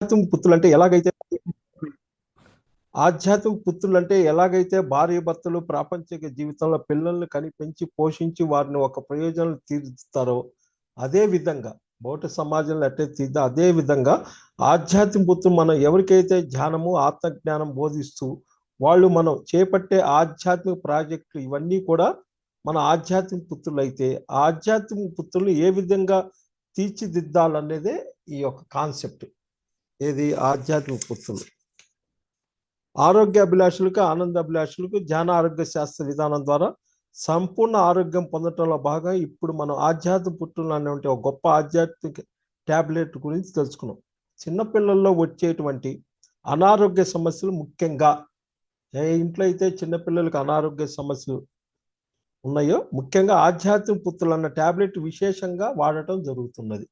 ఆధ్యాత్మిక పుత్రులు అంటే ఎలాగైతే ఆధ్యాత్మిక పుత్రులు అంటే ఎలాగైతే భార్య భర్తలు ప్రాపంచిక జీవితంలో పిల్లల్ని కని పెంచి పోషించి వారిని ఒక ప్రయోజనం తీరుస్తారో అదే విధంగా బౌద్ధ సమాజంలో ఎట్టే తీద్దా అదే విధంగా ఆధ్యాత్మిక పుత్రులు మనం ఎవరికైతే ధ్యానము ఆత్మజ్ఞానం బోధిస్తూ వాళ్ళు మనం చేపట్టే ఆధ్యాత్మిక ప్రాజెక్టులు ఇవన్నీ కూడా మన ఆధ్యాత్మిక పుత్రులు అయితే ఆధ్యాత్మిక పుత్రులు ఏ విధంగా తీర్చిదిద్దాలనేదే ఈ యొక్క కాన్సెప్ట్. ఏది ఆధ్యాత్మిక పుత్రులు ఆరోగ్య అభిలాషులకు ఆనంద అభిలాషులకు ధ్యాన ఆరోగ్య శాస్త్ర విధానం ద్వారా సంపూర్ణ ఆరోగ్యం పొందటంలో భాగంగా ఇప్పుడు మనం ఆధ్యాత్మిక పుత్రులు అనేటువంటి ఒక గొప్ప ఆధ్యాత్మిక ట్యాబ్లెట్ గురించి తెలుసుకున్నాం. చిన్నపిల్లల్లో వచ్చేటువంటి అనారోగ్య సమస్యలు ముఖ్యంగా ఏ ఇంట్లో అయితే చిన్నపిల్లలకు అనారోగ్య సమస్యలు ఉన్నాయో ముఖ్యంగా ఆధ్యాత్మిక పుత్రులు అన్న ట్యాబ్లెట్ విశేషంగా వాడటం జరుగుతున్నది.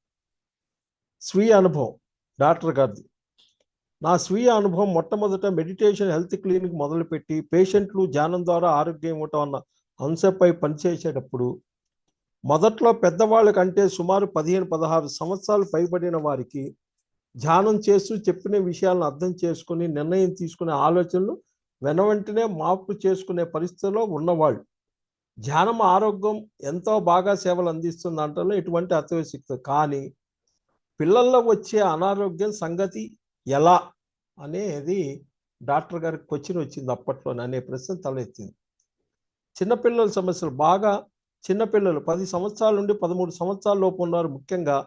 స్వీయ అనుభవం డాక్టర్ గారిది. నా స్వీయ అనుభవం మొట్టమొదట మెడిటేషన్ హెల్త్ క్లినిక్ మొదలుపెట్టి పేషెంట్లు ధ్యానం ద్వారా ఆరోగ్యం ఇవ్వటం అన్న అంశంపై పనిచేసేటప్పుడు మొదట్లో పెద్దవాళ్ళ కంటే సుమారు 15-16 సంవత్సరాలు పైబడిన వారికి ధ్యానం చేస్తూ చెప్పిన విషయాలను అర్థం చేసుకుని నిర్ణయం తీసుకునే ఆలోచనలు వెంటనే మార్పు చేసుకునే పరిస్థితిలో ఉన్నవాళ్ళు. ధ్యానం ఆరోగ్యం ఎంతో బాగా సేవలు అందిస్తుంది అంటలో ఎటువంటి అతిశక్తి. కానీ పిల్లల్లో వచ్చే అనారోగ్యం సంగతి ఎలా అనేది డాక్టర్ గారికి క్వశ్చన్ వచ్చింది అప్పట్లోనే అనే ప్రశ్న తలెత్తింది. చిన్నపిల్లల సమస్యలు బాగా చిన్నపిల్లలు 10 సంవత్సరాల నుండి 13 సంవత్సరాల లోపు ఉన్నారు. ముఖ్యంగా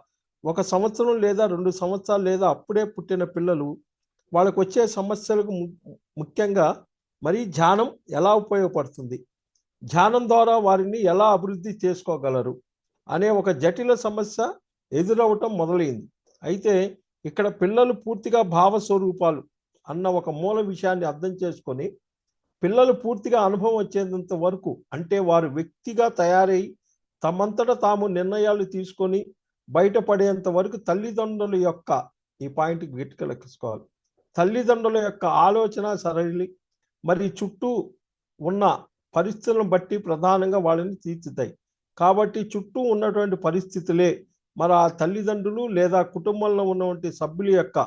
1 సంవత్సరం లేదా 2 సంవత్సరాలు లేదా అప్పుడే పుట్టిన పిల్లలు వాళ్ళకు వచ్చే సమస్యలకు ముఖ్యంగా మరి ధ్యానం ఎలా ఉపయోగపడుతుంది, ధ్యానం ద్వారా వారిని ఎలా అభివృద్ధి చేసుకోగలరు అనే ఒక జటిల సమస్య ఎదురవటం మొదలైంది. అయితే ఇక్కడ పిల్లలు పూర్తిగా భావస్వరూపాలు అన్న ఒక మూల విషయాన్ని అర్థం చేసుకొని పిల్లలు పూర్తిగా అనుభవం వచ్చేంత వరకు అంటే వారు వ్యక్తిగా తయారై తమంతట తాము నిర్ణయాలు తీసుకొని బయటపడేంత వరకు తల్లిదండ్రుల యొక్క ఈ పాయింట్ గట్టిగా లెక్కించుకోవాలి. తల్లిదండ్రుల యొక్క ఆలోచన సరళి మరి చుట్టూ ఉన్న పరిస్థితులను బట్టి ప్రధానంగా వాళ్ళని తీర్చుతాయి. కాబట్టి చుట్టూ ఉన్నటువంటి పరిస్థితులే మరి ఆ తల్లిదండ్రులు లేదా కుటుంబంలో ఉన్నటువంటి సభ్యుల యొక్క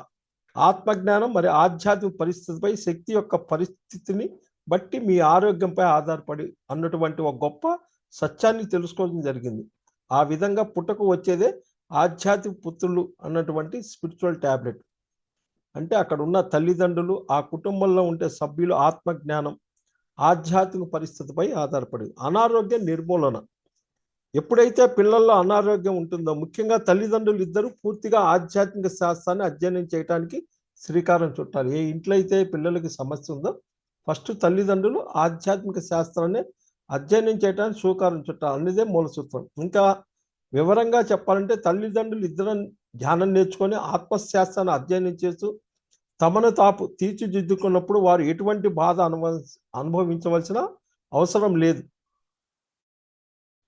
ఆత్మజ్ఞానం మరి ఆధ్యాత్మిక పరిస్థితిపై శక్తి యొక్క పరిస్థితిని బట్టి మీ ఆరోగ్యంపై ఆధారపడి అన్నటువంటి ఒక గొప్ప సత్యాన్ని తెలుసుకోవడం జరిగింది. ఆ విధంగా పుట్టకు వచ్చేదే ఆధ్యాత్మిక పుత్రులు అన్నటువంటి స్పిరిచువల్ ట్యాబ్లెట్. అంటే అక్కడ ఉన్న తల్లిదండ్రులు ఆ కుటుంబంలో ఉండే సభ్యులు ఆత్మజ్ఞానం ఆధ్యాత్మిక పరిస్థితిపై ఆధారపడి అనారోగ్య నిర్మూలన. ఎప్పుడైతే పిల్లల్లో అనారోగ్యం ఉంటుందో ముఖ్యంగా తల్లిదండ్రులు ఇద్దరు పూర్తిగా ఆధ్యాత్మిక శాస్త్రాన్ని అధ్యయనం చేయడానికి శ్రీకారం చుట్టాలి. ఏ ఇంట్లో అయితే పిల్లలకి సమస్య ఉందో ఫస్ట్ తల్లిదండ్రులు ఆధ్యాత్మిక శాస్త్రాన్ని అధ్యయనం చేయడానికి శ్రీకారం చుట్టాలి అన్నదే మూల సూత్రం. ఇంకా వివరంగా చెప్పాలంటే తల్లిదండ్రులు ఇద్దరు ధ్యానం నేర్చుకొని ఆత్మశాస్త్రాన్ని అధ్యయనం చేస్తూ తమను తాపు తీర్చిదిద్దుకున్నప్పుడు వారు ఎటువంటి బాధ అనుభవించవలసిన అవసరం లేదు.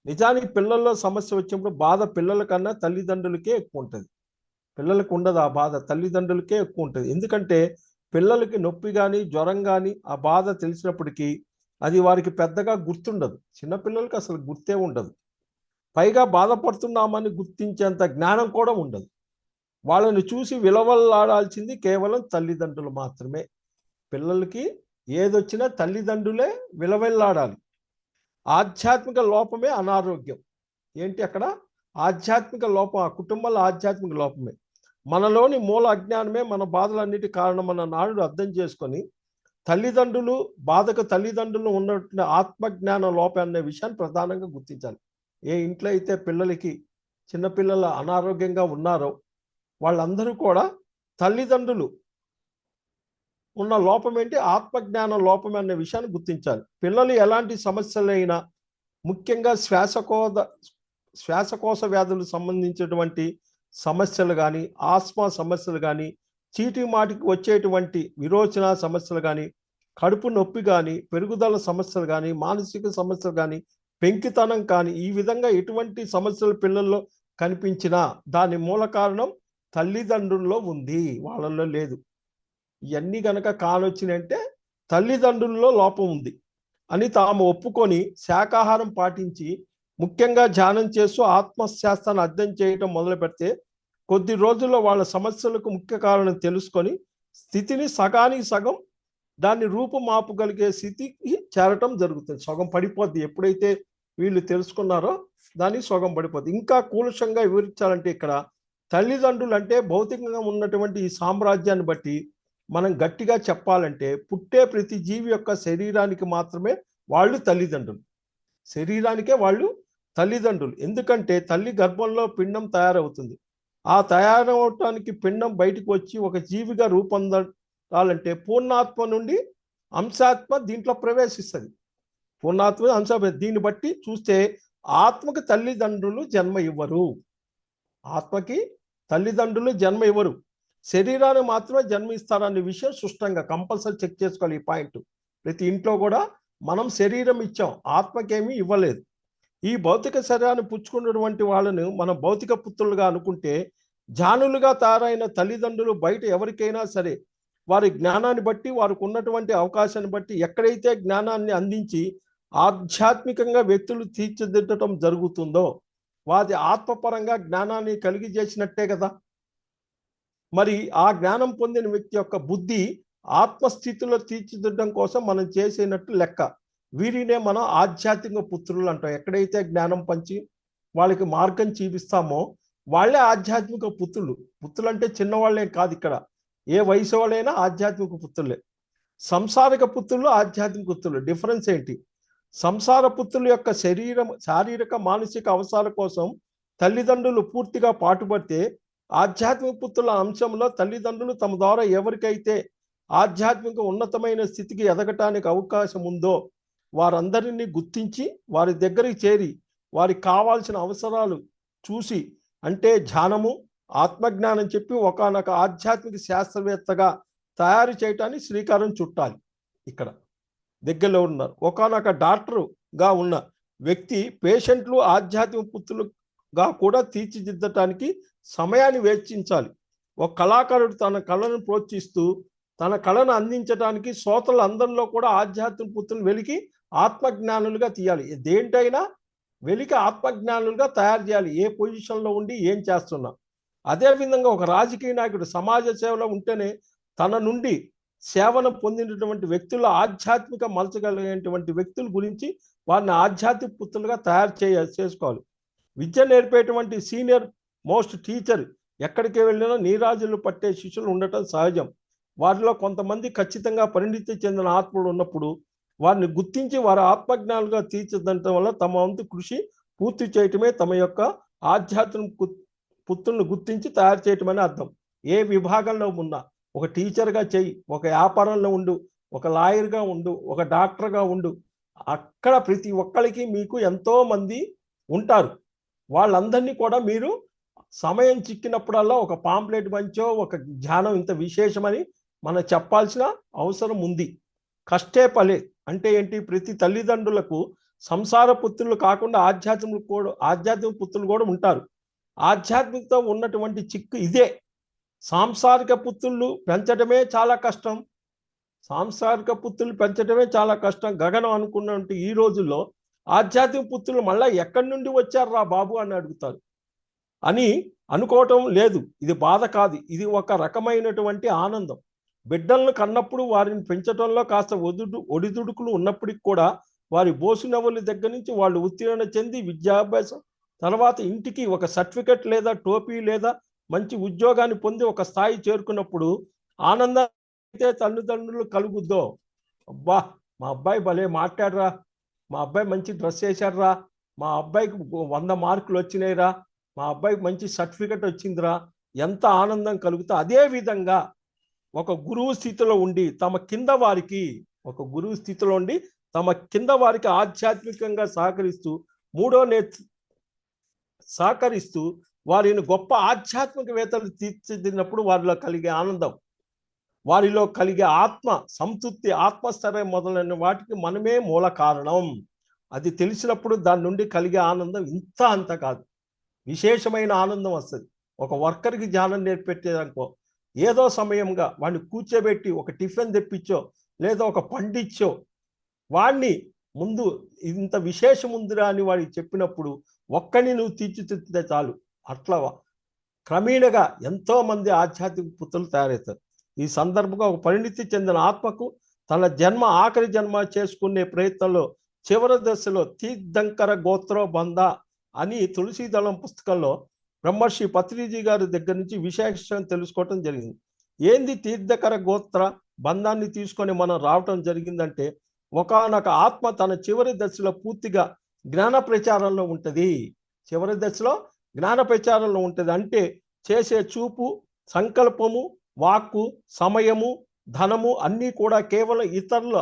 నిజానికి పిల్లల్లో సమస్య వచ్చినప్పుడు బాధ పిల్లల కన్నా తల్లిదండ్రులకే ఎక్కువ ఉంటుంది. పిల్లలకు ఉండదు ఆ బాధ, తల్లిదండ్రులకే ఎక్కువ ఉంటుంది. ఎందుకంటే పిల్లలకి నొప్పి కానీ జ్వరం కానీ ఆ బాధ తెలిసినప్పటికీ అది వారికి పెద్దగా గుర్తుండదు. చిన్నపిల్లలకి అసలు గుర్తే ఉండదు. పైగా బాధపడుతున్నామని గుర్తించేంత జ్ఞానం కూడా ఉండదు. వాళ్ళని చూసి విలవల్లాడాల్సింది కేవలం తల్లిదండ్రులు మాత్రమే. పిల్లలకి ఏదొచ్చినా తల్లిదండ్రులే విలవల్లాడాలి. ఆధ్యాత్మిక లోపమే అనారోగ్యం. ఏంటి అక్కడ ఆధ్యాత్మిక లోపం, ఆ కుటుంబంలో ఆధ్యాత్మిక లోపమే. మనలోని మూల అజ్ఞానమే మన బాధలన్నిటి కారణం అన్న నాడు అర్థం చేసుకొని తల్లిదండ్రులు బాధకు తల్లిదండ్రులు ఉన్నటువంటి ఆత్మజ్ఞాన లోపం అనే విషయాన్ని ప్రధానంగా గుర్తించాలి. ఏ ఇంట్లో అయితే పిల్లలకి చిన్నపిల్లలు అనారోగ్యంగా ఉన్నారో వాళ్ళందరూ కూడా తల్లిదండ్రులు ఉన్న లోపం ఏంటి, ఆత్మజ్ఞానం లోపం అనే విషయాన్ని గుర్తించాలి. పిల్లలు ఎలాంటి సమస్యలైనా ముఖ్యంగా శ్వాసకోశ వ్యాధులకు సంబంధించినటువంటి సమస్యలు కానీ, ఆస్మా సమస్యలు కానీ, చీటి మాటికి వచ్చేటువంటి విరోచన సమస్యలు కానీ, కడుపు నొప్పి కానీ, పెరుగుదల సమస్యలు కానీ, మానసిక సమస్యలు కానీ, పెంకితనం కానీ, ఈ విధంగా ఎటువంటి సమస్యలు పిల్లల్లో కనిపించినా దాని మూల కారణం తల్లిదండ్రుల్లో ఉంది, వాళ్ళల్లో లేదు. ఇవన్నీ కనుక కానొచ్చినంటే తల్లిదండ్రుల్లో లోపం ఉంది అని తాము ఒప్పుకొని శాకాహారం పాటించి ముఖ్యంగా ధ్యానం చేస్తూ ఆత్మశాస్త్రాన్ని అర్థం చేయటం మొదలు పెడితే కొద్ది రోజుల్లో వాళ్ళ సమస్యలకు ముఖ్య కారణం తెలుసుకొని స్థితిని సగానికి సగం దాన్ని రూపుమాపగలిగే స్థితికి చేరటం జరుగుతుంది. సగం పడిపోద్ది ఎప్పుడైతే వీళ్ళు తెలుసుకున్నారో దాన్ని సగం పడిపోద్ది. ఇంకా కూలశంగా వివరించాలంటే ఇక్కడ తల్లిదండ్రులు అంటే భౌతికంగా ఉన్నటువంటి ఈ సామ్రాజ్యాన్ని బట్టి మనం గట్టిగా చెప్పాలంటే పుట్టే ప్రతి జీవి యొక్క శరీరానికి మాత్రమే వాళ్ళు తల్లిదండ్రులు. శరీరానికే వాళ్ళు తల్లిదండ్రులు. ఎందుకంటే తల్లి గర్భంలో పిండం తయారవుతుంది. ఆ తయారవటానికి పిండం బయటకు వచ్చి ఒక జీవిగా రూపొందాలంటే పూర్ణాత్మ నుండి అంశాత్మ దీంట్లో ప్రవేశిస్తుంది. పూర్ణాత్మ అంశ దీన్ని బట్టి చూస్తే ఆత్మకి తల్లిదండ్రులు జన్మ ఇవ్వరు. ఆత్మకి తల్లిదండ్రులు జన్మ ఇవ్వరు. శరీరాన్ని మాత్రమే జన్మిస్తారనే విషయం స్పష్టంగా కంపల్సరీ చెక్ చేసుకోవాలి. ఈ పాయింట్ ప్రతి ఇంట్లో కూడా మనం శరీరం ఇచ్చాం, ఆత్మకేమీ ఇవ్వలేదు. ఈ భౌతిక శరీరాన్ని పుచ్చుకున్నటువంటి వాళ్ళను మనం భౌతిక పుత్రులుగా అనుకుంటే జ్ఞానులుగా తయారైన తల్లిదండ్రులు బయట ఎవరికైనా సరే వారి జ్ఞానాన్ని బట్టి వారికి ఉన్నటువంటి అవకాశాన్ని బట్టి ఎక్కడైతే జ్ఞానాన్ని అందించి ఆధ్యాత్మికంగా వ్యక్తులు తీర్చిదిద్దటం జరుగుతుందో వారి ఆత్మపరంగా జ్ఞానాన్ని కలిగి చేసినట్టే కదా. మరి ఆ జ్ఞానం పొందిన వ్యక్తి యొక్క బుద్ధి ఆత్మస్థితిలో తీర్చిదిద్దడం కోసం మనం చేసేనట్టు లెక్క. వీరినే మనం ఆధ్యాత్మిక పుత్రులు అంటాం. ఎక్కడైతే జ్ఞానం పంచి వాళ్ళకి మార్గం చూపిస్తామో వాళ్ళే ఆధ్యాత్మిక పుత్రులు. పుత్రులు అంటే చిన్నవాళ్ళే కాదు, ఇక్కడ ఏ వయసు వాళ్ళైనా ఆధ్యాత్మిక పుత్రులే. సంసారిక పుత్రులు ఆధ్యాత్మిక పుత్రులు డిఫరెన్స్ ఏంటి? సంసార పుత్రుల యొక్క శారీరక మానసిక అవసరాల కోసం తల్లిదండ్రులు పూర్తిగా పాటుపడితే ఆధ్యాత్మిక పుత్రుల అంశంలో తల్లిదండ్రులు తమ ద్వారా ఎవరికైతే ఆధ్యాత్మిక ఉన్నతమైన స్థితికి ఎదగటానికి అవకాశం ఉందో వారందరినీ గుర్తించి వారి దగ్గరికి చేరి వారికి కావాల్సిన అవసరాలు చూసి, అంటే ధ్యానము ఆత్మజ్ఞానం చెప్పి ఒకానొక ఆధ్యాత్మిక శాస్త్రవేత్తగా తయారు చేయటానికి శ్రీకారం చుట్టాలి. ఇక్కడ దగ్గరలో ఉన్నారు. ఒకానొక డాక్టరుగా ఉన్న వ్యక్తి పేషెంట్లు ఆధ్యాత్మిక పుత్రులుగా కూడా తీర్చిదిద్దటానికి సమయాన్ని వెచ్చించాలి. ఒక కళాకారుడు తన కళను ప్రోత్సహిస్తూ తన కళను అందించడానికి శ్రోతలు అందరిలో కూడా ఆధ్యాత్మిక పుత్రులను వెలికి ఆత్మజ్ఞానులుగా తీయాలి. దేంటైనా వెలికి ఆత్మజ్ఞానులుగా తయారు చేయాలి, ఏ పొజిషన్లో ఉండి ఏం చేస్తున్నా. అదేవిధంగా ఒక రాజకీయ నాయకుడు సమాజ సేవలో ఉంటేనే తన నుండి సేవను పొందినటువంటి వ్యక్తుల ఆధ్యాత్మిక మలచగలిగినటువంటి వ్యక్తుల గురించి వారిని ఆధ్యాత్మిక పుత్రులుగా తయారు చేసుకోవాలి. విద్య నేర్పేటువంటి సీనియర్ మోస్ట్ టీచర్ ఎక్కడికి వెళ్ళినా నీరాజులు పట్టే శిష్యులు ఉండటం సహజం. వారిలో కొంతమంది ఖచ్చితంగా పరిణితి చెందిన ఆత్మలు ఉన్నప్పుడు వారిని గుర్తించి వారి ఆత్మజ్ఞానులుగా తీర్చిదిద్దడం వల్ల తమ వంతు కృషి పూర్తి చేయటమే తమ యొక్క ఆధ్యాత్మిక పుత్రులను గుర్తించి తయారు చేయటమని అర్థం. ఏ విభాగంలో ఉన్నా ఒక టీచర్గా చెయ్యి, ఒక వ్యాపారంలో ఉండు, ఒక లాయర్గా ఉండు, ఒక డాక్టర్గా ఉండు, అక్కడ ప్రతి ఒక్కరికి మీకు ఎంతో మంది ఉంటారు. వాళ్ళందరినీ కూడా మీరు సమయం చిక్కినప్పుడల్లా ఒక పాంప్లెట్ పంచో ఒక ధ్యానం ఇంత విశేషమని మనం చెప్పాల్సిన అవసరం ఉంది. కష్టే పలే అంటే ఏంటి? ప్రతి తల్లిదండ్రులకు సంసార పుత్రులు కాకుండా ఆధ్యాత్మిక పుత్రులు కూడా ఉంటారు. ఆధ్యాత్మికతో ఉన్నటువంటి చిక్కు ఇదే. సాంసారిక పుత్రులు పెంచడమే చాలా కష్టం. గగనం అనుకున్నట్టు ఈ రోజుల్లో ఆధ్యాత్మిక పుత్రులు మళ్ళీ ఎక్కడి నుండి వచ్చారు రా బాబు అని అడుగుతారు అని అనుకోవటం లేదు. ఇది బాధ కాదు, ఇది ఒక రకమైనటువంటి ఆనందం. బిడ్డలను కన్నప్పుడు వారిని పెంచడంలో కాస్త ఒడిదుడుకులు ఉన్నప్పటికీ కూడా వారి బోసునవ్వుల దగ్గర నుంచి వాళ్ళు ఉత్తీర్ణ చెంది విద్యాభ్యాసం తర్వాత ఇంటికి ఒక సర్టిఫికెట్ లేదా టోపీ లేదా మంచి ఉద్యోగాన్ని పొంది ఒక స్థాయి చేరుకున్నప్పుడు ఆనందం అయితే తల్లిదండ్రులు కలుగుద్దో, అబ్బా మా అబ్బాయి భలే మాట్లాడరా, మా అబ్బాయి మంచి డ్రెస్ వేశారా, మా అబ్బాయికి 100 మార్కులు వచ్చినాయిరా, మా అబ్బాయికి మంచి సర్టిఫికెట్ వచ్చిందిరా, ఎంత ఆనందం కలుగుతా. అదే విధంగా ఒక గురువు స్థితిలో ఉండి తమ కింద వారికి ఆధ్యాత్మికంగా సహకరిస్తూ వారిని గొప్ప ఆధ్యాత్మికవేత్తలు తీర్చిదిద్దినప్పుడు వారిలో కలిగే ఆనందం, వారిలో కలిగే ఆత్మ సంతృప్తి, ఆత్మస్థైర్యం మొదలైన వాటికి మనమే మూల కారణం. అది తెలిసినప్పుడు దాని నుండి కలిగే ఆనందం ఇంత అంత కాదు, విశేషమైన ఆనందం వస్తుంది. ఒక వర్కర్కి ధ్యానం నేర్పెట్టేదనుకో, ఏదో సమయంగా వాడిని కూర్చోబెట్టి ఒక టిఫిన్ తెప్పించో లేదా ఒక పండిచ్చో వాడిని ముందు ఇంత విశేషం ఉందిరా అని వాడికి చెప్పినప్పుడు ఒక్కడిని నువ్వు తీర్చిదిద్దితే చాలు. అట్లా క్రమేణగా ఎంతో మంది ఆధ్యాత్మిక పుత్రులు తయారవుతారు. ఈ సందర్భంగా ఒక పరిణితి చెందిన ఆత్మకు తన ఆఖరి జన్మ చేసుకునే ప్రయత్నంలో చివరి దశలో తీర్థంకర గోత్రో బంధ అని తులసీదళం పుస్తకంలో బ్రహ్మర్షి పత్రిజీ గారి దగ్గర నుంచి విశేషం తెలుసుకోవటం జరిగింది. ఏంది తీర్థకర గోత్ర బంధాన్ని తీసుకొని మనం రావటం జరిగిందంటే, ఒకానొక ఆత్మ తన చివరి దశలో పూర్తిగా జ్ఞాన ప్రచారంలో ఉంటుంది. చివరి దశలో జ్ఞాన ప్రచారంలో ఉంటుంది. అంటే చేసే చూపు, సంకల్పము, వాక్కు, సమయము, ధనము అన్నీ కూడా కేవలం ఇతరుల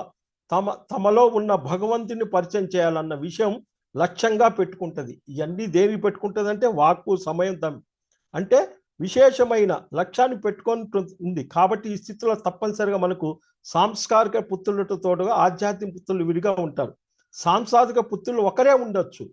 తమలో ఉన్న భగవంతుని పరిచయం చేయాలన్న విషయం లక్ష్యంగా పెట్టుకుంటుంది. ఇవన్నీ దేవి పెట్టుకుంటుంది అంటే వాక్కు, సమయం, అంటే విశేషమైన లక్ష్యాన్ని పెట్టుకుంటుంది. కాబట్టి ఈ స్థితిలో తప్పనిసరిగా మనకు సాంస్కారిక పుత్రులతో తోడుగా ఆధ్యాత్మిక పుత్రులు విడిగా ఉంటారు. సాంసారిక పుత్రులు ఒకరే ఉండొచ్చు,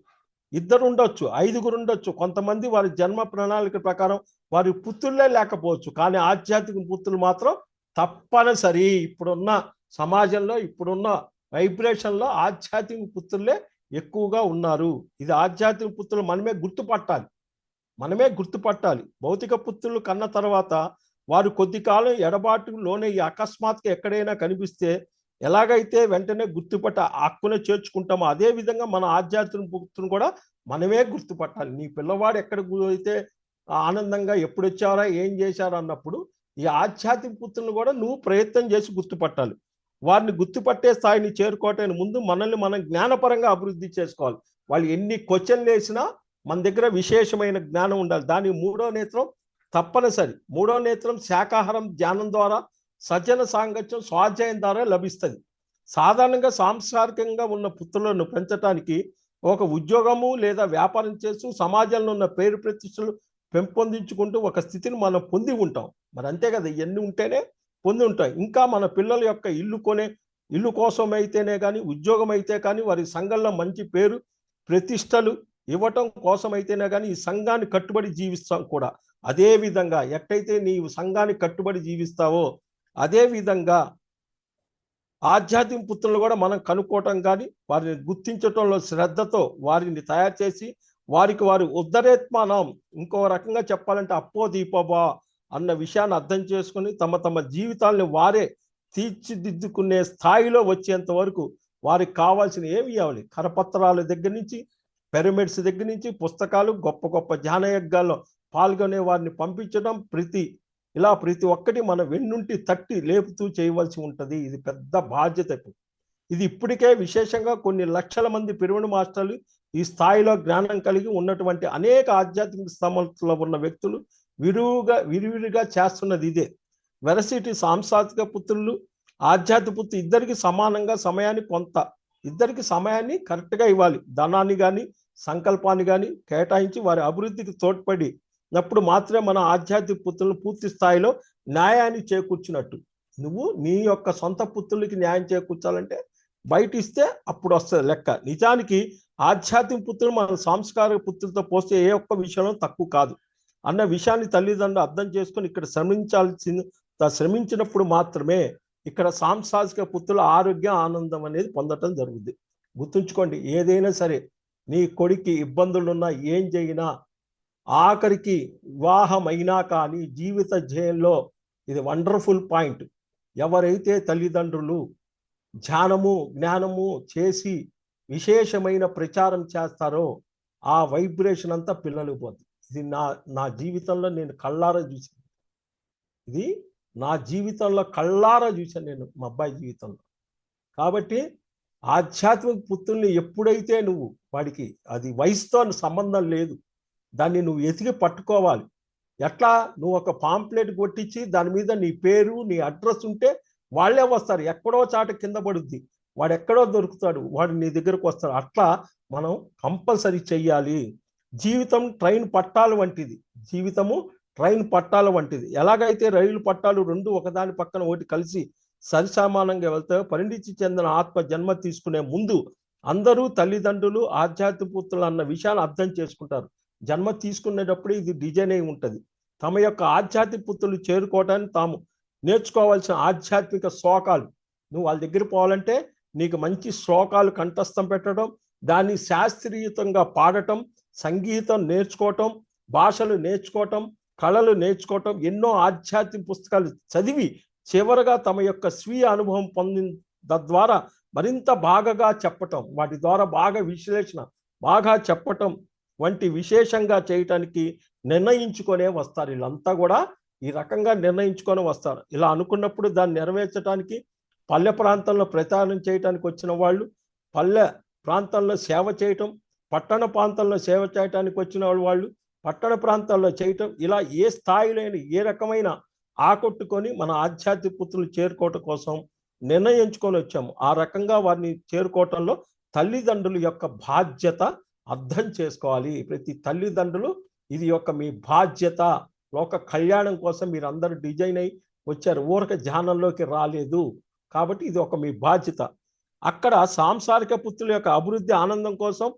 ఇద్దరు ఉండొచ్చు, ఐదుగురు ఉండొచ్చు. కొంతమంది వారి జన్మ ప్రణాళిక ప్రకారం వారి పుత్రులే లేకపోవచ్చు, కానీ ఆధ్యాత్మిక పుత్రులు మాత్రం తప్పనిసరి. ఇప్పుడున్న సమాజంలో, ఇప్పుడున్న వైబ్రేషన్లో ఆధ్యాత్మిక పుత్రులే ఎక్కువగా ఉన్నారు. ఇది ఆధ్యాత్మిక పుత్రులు మనమే గుర్తుపట్టాలి. భౌతిక పుత్రులు కన్న తర్వాత వారు కొద్ది కాలం ఎడబాటు లోనే అకస్మాత్తుగా ఎక్కడైనా కనిపిస్తే ఎలాగైతే వెంటనే గుర్తుపట్ట హక్కునే చేర్చుకుంటామో, అదే విధంగా మన ఆధ్యాత్మిక పుత్రుని కూడా మనమే గుర్తుపట్టాలి. నీ పిల్లవాడు ఎక్కడ అయితే ఆనందంగా ఎప్పుడు వచ్చారా, ఏం చేశారా అన్నప్పుడు ఈ ఆధ్యాత్మిక పుత్రులను కూడా నువ్వు ప్రయత్నం చేసి గుర్తుపట్టాలి. వారిని గుర్తుపట్టే స్థాయిని చేరుకోవటానికి ముందు మనల్ని మనం జ్ఞానపరంగా అభివృద్ధి చేసుకోవాలి. వాళ్ళు ఎన్ని క్వశ్చన్లు వేసినా మన దగ్గర విశేషమైన జ్ఞానం ఉండాలి. దానికి మూడో నేత్రం తప్పనిసరి. మూడో నేత్రం శాకాహారం, ధ్యానం ద్వారా, సజ్జన సాంగత్యం, స్వాధ్యాయం ద్వారా లభిస్తుంది. సాధారణంగా సాంస్కారికంగా ఉన్న పుత్రులను పెంచడానికి ఒక ఉద్యోగము లేదా వ్యాపారం చేస్తూ సమాజంలో ఉన్న పేరు ప్రతిష్టలు పెంపొందించుకుంటూ ఒక స్థితిని మనం పొంది ఉంటాం. మరి అంతే కదా, ఇవన్నీ ఉంటేనే పొంది ఉంటాం. ఇంకా మన పిల్లల యొక్క ఇల్లు కోసం అయితేనే కానీ, ఉద్యోగం అయితే కానీ, వారి సంఘంలో మంచి పేరు ప్రతిష్టలు ఇవ్వటం కోసం అయితేనే కానీ ఈ సంఘాన్ని కట్టుబడి జీవిస్తాం కూడా. అదే విధంగా ఎట్టయితే నీవు సంఘానికి కట్టుబడి జీవిస్తావో అదే విధంగా ఆధ్యాత్మిక పుత్రులు కూడా మనం కనుక్కోవటం కానీ, వారిని గుర్తించటంలో శ్రద్ధతో వారిని తయారు చేసి వారికి వారి ఉద్ధరేత్మానం, ఇంకో రకంగా చెప్పాలంటే అప్పో దీపోబా అన్న విషయాన్ని అర్థం చేసుకుని తమ జీవితాలను వారే తీర్చిదిద్దుకునే స్థాయిలో వచ్చేంత వరకు వారికి కావాల్సిన ఏమి ఇవ్వాలి, కరపత్రాల దగ్గర నుంచి, పిరమిడ్స్ దగ్గర నుంచి, పుస్తకాలు, గొప్ప గొప్ప ధ్యానయజ్ఞాల్లో పాల్గొనే వారిని పంపించడం, ప్రతి ఒక్కటి మన వెన్నుంటి తట్టి లేపుతూ చేయవలసి ఉంటుంది. ఇది పెద్ద బాధ్యత. ఇది ఇప్పటికే విశేషంగా కొన్ని లక్షల మంది పిరమిడ్ మాస్టర్లు, ఈ స్థాయిలో జ్ఞానం కలిగి ఉన్నటువంటి అనేక ఆధ్యాత్మిక స్థానంలో ఉన్న వ్యక్తులు విరివిరిగా చేస్తున్నది ఇదే. వెరసిటీ సాంసారిక పుత్రులు, ఆధ్యాత్మిక పుత్రులు ఇద్దరికి సమానంగా ఇద్దరికి సమయాన్ని కరెక్ట్గా ఇవ్వాలి. ధనాన్ని కానీ, సంకల్పాన్ని కానీ కేటాయించి వారి అభివృద్ధికి తోడ్పడినప్పుడు మాత్రమే మన ఆధ్యాత్మిక పుత్రులను పూర్తి స్థాయిలో న్యాయాన్ని చేకూర్చినట్టు. నువ్వు నీ యొక్క సొంత పుత్రులకి న్యాయం చేకూర్చాలంటే బయట ఇస్తే అప్పుడు వస్తుంది లెక్క. నిజానికి ఆధ్యాత్మిక పుత్రులు మన సాంస్కారిక పుత్రులతో పోస్తే ఏ ఒక్క విషయంలో తక్కువ కాదు అన్న విషయాన్ని తల్లిదండ్రులు అర్థం చేసుకొని ఇక్కడ శ్రమించినప్పుడు మాత్రమే ఇక్కడ సాంసారిక పుత్రుల ఆరోగ్యం, ఆనందం అనేది పొందటం జరుగుతుంది. గుర్తుంచుకోండి, ఏదైనా సరే నీ కొడుక్కి ఇబ్బందులున్నా, ఏం చేయినా, ఆఖరికి వివాహం అయినా కానీ జీవిత ధ్యేయంలో ఇది వండర్ఫుల్ పాయింట్. ఎవరైతే తల్లిదండ్రులు ధ్యానము, జ్ఞానము చేసి విశేషమైన ప్రచారం చేస్తారో ఆ వైబ్రేషన్ అంతా పిల్లలకు పోతుంది. ఇది నా జీవితంలో నేను కళ్ళారా చూశాను. నేను మా అబ్బాయి జీవితంలో. కాబట్టి ఆధ్యాత్మిక పుత్రుల్ని ఎప్పుడైతే నువ్వు వాడికి, అది వయసుతో సంబంధం లేదు, దాన్ని నువ్వు ఎతికి పట్టుకోవాలి. ఎట్లా, నువ్వు ఒక పాంప్లెట్ కొట్టించి దాని మీద నీ పేరు, నీ అడ్రస్ ఉంటే వాళ్ళే వస్తారు. ఎక్కడో చాట కింద పడుద్ది, వాడు ఎక్కడో దొరుకుతాడు, వాడు నీ దగ్గరకు వస్తాడు. అట్లా మనం కంపల్సరీ చెయ్యాలి. జీవితం ట్రైన్ పట్టాలు వంటిది. ఎలాగైతే రైలు పట్టాలు రెండు ఒకదాని పక్కన ఒకటి కలిసి సరిసమానంగా వెళ్తాయో, పరిణితి చెందిన ఆత్మ జన్మ తీసుకునే ముందు అందరూ తల్లిదండ్రులు ఆధ్యాత్మిక పుత్రులు అన్న విషయాన్ని అర్థం చేసుకుంటారు. జన్మ తీసుకునేటప్పుడు ఇది డిజైన్ అయి ఉంటుంది. తమ యొక్క ఆధ్యాత్మిక పుత్రులు చేరుకోవడానికి తాము నేర్చుకోవాల్సిన ఆధ్యాత్మిక శ్లోకాలు, నువ్వు వాళ్ళ దగ్గర పోవాలంటే నీకు మంచి శ్లోకాలు కంఠస్థం పెట్టడం, దాన్ని శాస్త్రీయతంగా పాడటం, సంగీతం నేర్చుకోవటం, భాషలు నేర్చుకోవటం, కళలు నేర్చుకోవటం, ఎన్నో ఆధ్యాత్మిక పుస్తకాలు చదివి చివరగా తమ యొక్క స్వీయ అనుభవం పొందిన తద్వారా మరింత బాగా చెప్పటం, వాటి ద్వారా బాగా విశ్లేషణ బాగా చెప్పటం వంటి విశేషంగా చేయటానికి నిర్ణయించుకొనే వస్తారు. వీళ్ళంతా కూడా ఈ రకంగా నిర్ణయించుకొని వస్తారు. ఇలా అనుకున్నప్పుడు దాన్ని నెరవేర్చడానికి పల్లె ప్రాంతంలో ప్రచారం చేయడానికి వచ్చిన వాళ్ళు, పల్లె ప్రాంతంలో సేవ చేయటం, పట్టణ ప్రాంతంలో సేవ చేయడానికి వచ్చిన వాళ్ళు పట్టణ ప్రాంతాల్లో చేయటం, ఇలా ఏ స్థాయిలో ఏ రకమైన ఆకట్టుకొని మన ఆధ్యాత్మిక పుత్రులు చేరుకోవటం కోసం నిర్ణయించుకొని వచ్చాము. ఆ రకంగా వారిని చేరుకోవటంలో తల్లిదండ్రుల యొక్క బాధ్యత అర్థం చేసుకోవాలి. ప్రతి తల్లిదండ్రులు ఇది యొక్క మీ బాధ్యత. లోక కళ్యాణం కోసం మీరు అందరూ డిజైన్ అయి వచ్చారు, ఊరక ధ్యానంలోకి రాలేదు. కాబట్టి ఇది ఒక మీ బాధ్యత. అక్కడ సాంసారిక పుత్రుల యొక్క అభివృద్ధి ఆనందం కోసం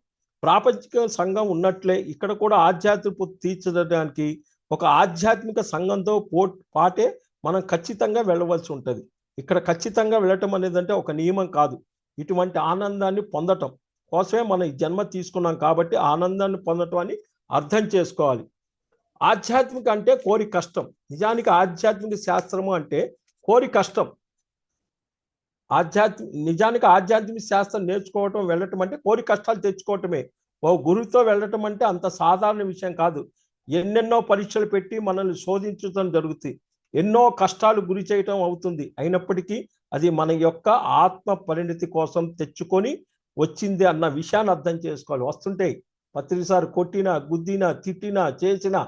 ప్రాపంచిక సంఘం ఉన్నట్లే ఇక్కడ కూడా ఆధ్యాత్మిక తీర్చడానికి ఒక ఆధ్యాత్మిక సంఘంతో పాటే మనం ఖచ్చితంగా వెళ్ళవలసి ఉంటుంది. ఇక్కడ ఖచ్చితంగా వెళ్ళటం అనేది అంటే ఒక నియమం కాదు. ఇటువంటి ఆనందాన్ని పొందటం కోసమే మనం ఈ జన్మ తీసుకున్నాం కాబట్టి ఆనందాన్ని పొందటం అని అర్థం చేసుకోవాలి. ఆధ్యాత్మిక అంటే కోరి కష్టం. నిజానికి ఆధ్యాత్మిక శాస్త్రము అంటే కోరి కష్టం. నిజానికి ఆధ్యాత్మిక శాస్త్రం నేర్చుకోవటం వెళ్ళటం అంటే కోరి కష్టాలు తెచ్చుకోవటమే. ఓ గురువుతో వెళ్ళటం అంటే అంత సాధారణ విషయం కాదు. ఎన్నెన్నో పరీక్షలు పెట్టి మనల్ని శోధించడం జరుగుతుంది, ఎన్నో కష్టాలు గురి చేయటం అవుతుంది. అయినప్పటికీ అది మన యొక్క ఆత్మ పరిణతి కోసం తెచ్చుకొని వచ్చింది అన్న విషయాన్ని అర్థం చేసుకోవాలి. వస్తుంటాయి పత్రిసారి కొట్టినా, గుద్దినా, తిట్టినా, చేసినా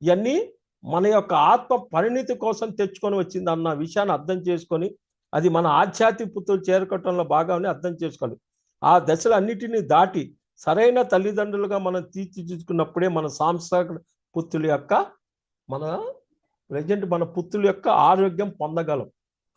ఇవన్నీ మన యొక్క ఆత్మ పరిణతి కోసం తెచ్చుకొని వచ్చింది అన్న విషయాన్ని అర్థం చేసుకొని అది మన ఆధ్యాత్మిక పుత్రులు చేరుకోవటంలో భాగాన్ని అర్థం చేసుకోవాలి. ఆ దశలన్నిటినీ దాటి సరైన తల్లిదండ్రులుగా మనం తీర్చిదిద్దుకున్నప్పుడే మన సాంసారిక పుత్రుల యొక్క మన పుత్రుల యొక్క ఆరోగ్యం పొందగలం.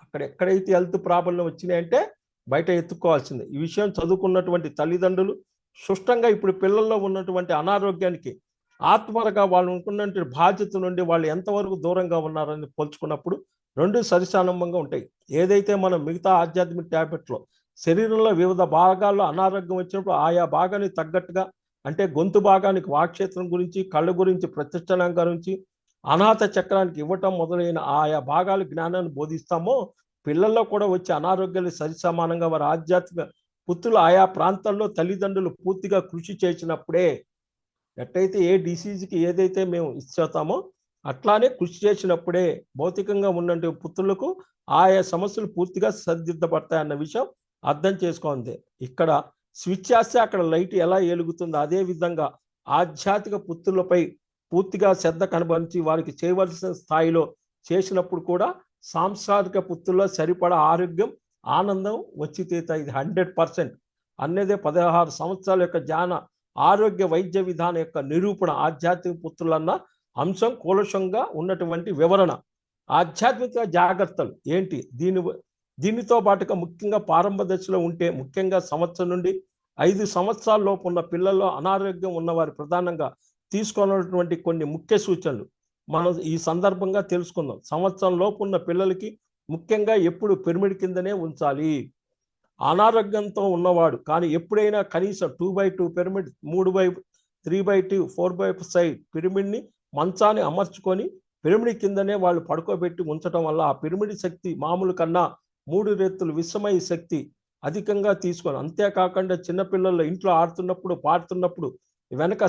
అక్కడ ఎక్కడైతే హెల్త్ ప్రాబ్లం వచ్చినాయంటే బయట ఎత్తుకోవాల్సిందే. ఈ విషయం చదువుకున్నటువంటి తల్లిదండ్రులు సుష్టంగా ఇప్పుడు పిల్లల్లో ఉన్నటువంటి అనారోగ్యానికి ఆత్మరగా వాళ్ళు అనుకున్నటువంటి బాధ్యత నుండి వాళ్ళు ఎంతవరకు దూరంగా ఉన్నారని పోల్చుకున్నప్పుడు రెండు సరిసమానంగా ఉంటాయి. ఏదైతే మనం మిగతా ఆధ్యాత్మిక ట్యాబ్లెట్లో శరీరంలో వివిధ భాగాల్లో అనారోగ్యం వచ్చినప్పుడు ఆయా భాగానికి తగ్గట్టుగా, అంటే గొంతు భాగానికి వాక్క్షేత్రం గురించి, కళ్ళ గురించి, ప్రతిష్టలం గురించి, అనాథ చక్రానికి ఇవ్వటం మొదలైన ఆయా భాగాల జ్ఞానాన్ని బోధిస్తామో పిల్లల్లో కూడా వచ్చే అనారోగ్యాలు సరిసమానంగా వారి ఆధ్యాత్మిక పుత్రులు ఆయా ప్రాంతాల్లో తల్లిదండ్రులు పూర్తిగా కృషి చేసినప్పుడే, ఎట్టయితే ఏ డిసీజ్కి ఏదైతే మేము ఇచ్చేస్తామో అట్లానే కృషి చేసినప్పుడే భౌతికంగా ఉన్నటువంటి పుత్రులకు ఆయా సమస్యలు పూర్తిగా సరిదిద్దబడతాయి అన్న విషయం అర్థం చేసుకోండి. ఇక్కడ స్విచ్ చేస్తే అక్కడ లైట్ ఎలా వెలుగుతుందో అదే విధంగా ఆధ్యాత్మిక పుత్రులపై పూర్తిగా శ్రద్ధ కనబరించి వారికి చేయవలసిన స్థాయిలో చేసినప్పుడు కూడా సాంసారిక పుత్రుల్లో సరిపడా ఆరోగ్యం, ఆనందం వచ్చి తీరుతాయి. ఇది 100% అన్నదే 16 సంవత్సరాల యొక్క జ్ఞాన ఆరోగ్య వైద్య విధానం యొక్క నిరూపణ. ఆధ్యాత్మిక పుత్రులన్న అంశం కూలశంగా ఉన్నటువంటి వివరణ. ఆధ్యాత్మిక జాగ్రత్తలు ఏంటి, దీనితో పాటుగా ముఖ్యంగా ప్రారంభ దశలో ఉంటే, ముఖ్యంగా సంవత్సరం నుండి 5 సంవత్సరాల లోపు ఉన్న పిల్లల్లో అనారోగ్యం ఉన్నవారు ప్రధానంగా తీసుకోవాలన్నటువంటి కొన్ని ముఖ్య సూచనలు మనం ఈ సందర్భంగా తెలుసుకుందాం. సంవత్సరం లోపు ఉన్న పిల్లలకి ముఖ్యంగా ఎప్పుడు పిరమిడ్ కిందనే ఉంచాలి. అనారోగ్యంతో ఉన్నవాడు కానీ ఎప్పుడైనా కనీసం 2x2 pyramid, 3x3x2, 4x5 పిరమిడ్ని మంచాన్ని అమర్చుకొని pyramid కిందనే వాళ్ళు పడుకోబెట్టి ఉంచడం వల్ల ఆ పిరమిడ్ శక్తి మామూలు కన్నా 3 రెత్తులు విషమయ శక్తి అధికంగా తీసుకొని, అంతేకాకుండా చిన్నపిల్లలు ఇంట్లో ఆడుతున్నప్పుడు పాడుతున్నప్పుడు వెనక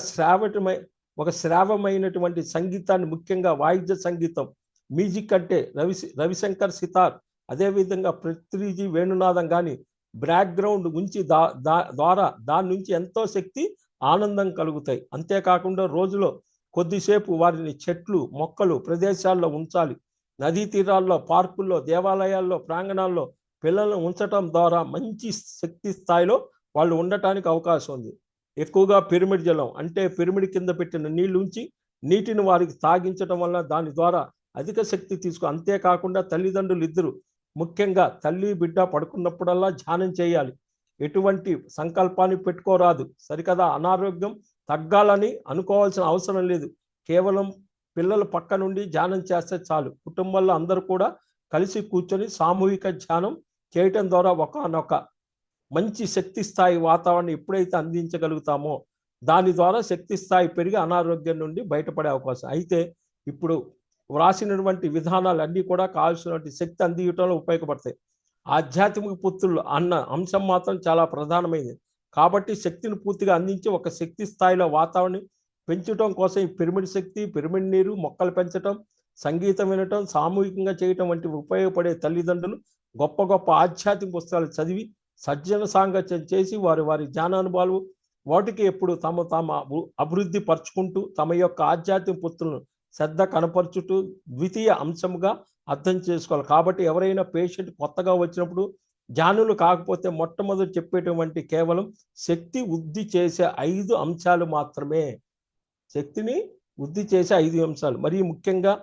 శ్రావమైనటువంటి సంగీతాన్ని, ముఖ్యంగా వాయిద్య సంగీతం, మ్యూజిక్ అంటే రవిశంకర్ సితార్, అదేవిధంగా పృథ్వీజీ వేణునాదం కానీ బ్యాక్గ్రౌండ్ ఉంచి ద్వారా దాని నుంచి ఎంతో శక్తి, ఆనందం కలుగుతాయి. అంతేకాకుండా రోజులో కొద్దిసేపు వారిని చెట్లు, మొక్కలు ప్రదేశాల్లో ఉంచాలి. నదీ తీరాల్లో, పార్కుల్లో, దేవాలయాల్లో, ప్రాంగణాల్లో పిల్లలను ఉంచటం ద్వారా మంచి శక్తి స్థాయిలో వాళ్ళు ఉండటానికి అవకాశం ఉంది. ఎక్కువగా పిరమిడ్ జలం అంటే పిరమిడ్ కింద పెట్టిన నీళ్లు ఉంచి నీటిని వారికి తాగించడం వల్ల దాని ద్వారా అధిక శక్తి అంతేకాకుండా తల్లిదండ్రులు ఇద్దరు ముఖ్యంగా తల్లి బిడ్డ పడుకున్నప్పుడల్లా ధ్యానం చేయాలి. ఎటువంటి సంకల్పాన్ని పెట్టుకోరాదు, సరికదా. అనారోగ్యం తగ్గాలని అనుకోవాల్సిన అవసరం లేదు. కేవలం పిల్లలు పక్క నుండి ధ్యానం చేస్తే చాలు. కుటుంబంలో అందరూ కూడా కలిసి కూర్చొని సామూహిక ధ్యానం చేయటం ద్వారా ఒకనొక మంచి శక్తి స్థాయి వాతావరణం ఎప్పుడైతే అందించగలుగుతామో దాని ద్వారా శక్తి స్థాయి పెరిగి అనారోగ్యం నుండి బయటపడే అవకాశం. అయితే ఇప్పుడు వ్రాసినటువంటి విధానాలు అన్నీ కూడా కావాల్సినటువంటి శక్తి అందించడంలో ఉపయోగపడతాయి. ఆధ్యాత్మిక పుత్రులు అన్న అంశం మాత్రం చాలా ప్రధానమైనది. కాబట్టి శక్తిని పూర్తిగా అందించి ఒక శక్తి స్థాయిలో వాతావరణం పెంచడం కోసం ఈ పిరమిడ్ శక్తి, పిరమిడ్ నీరు, మొక్కలు పెంచడం, సంగీతం వినటం, సామూహికంగా చేయటం వంటివి ఉపయోగపడే తల్లిదండ్రులు గొప్ప గొప్ప ఆధ్యాత్మిక పుస్తకాలు చదివి సజ్జన సాంగత్యం చేసి వారి వారి జ్ఞానానుభవాలు వాటికి ఎప్పుడు తమ అభివృద్ధి పరుచుకుంటూ తమ యొక్క ఆధ్యాత్మిక పుత్రులను శ్రద్ధ కనపరుచుటూ ద్వితీయ అంశముగా అర్థం చేసుకోవాలి. కాబట్టి ఎవరైనా పేషెంట్ కొత్తగా వచ్చినప్పుడు జ్ఞానులు కాకపోతే మొట్టమొదటి చెప్పేటువంటి కేవలం శక్తి వృద్ధి చేసే 5 అంశాలు మాత్రమే. శక్తిని వృద్ధి చేసే 5 అంశాలు. మరి ముఖ్యంగా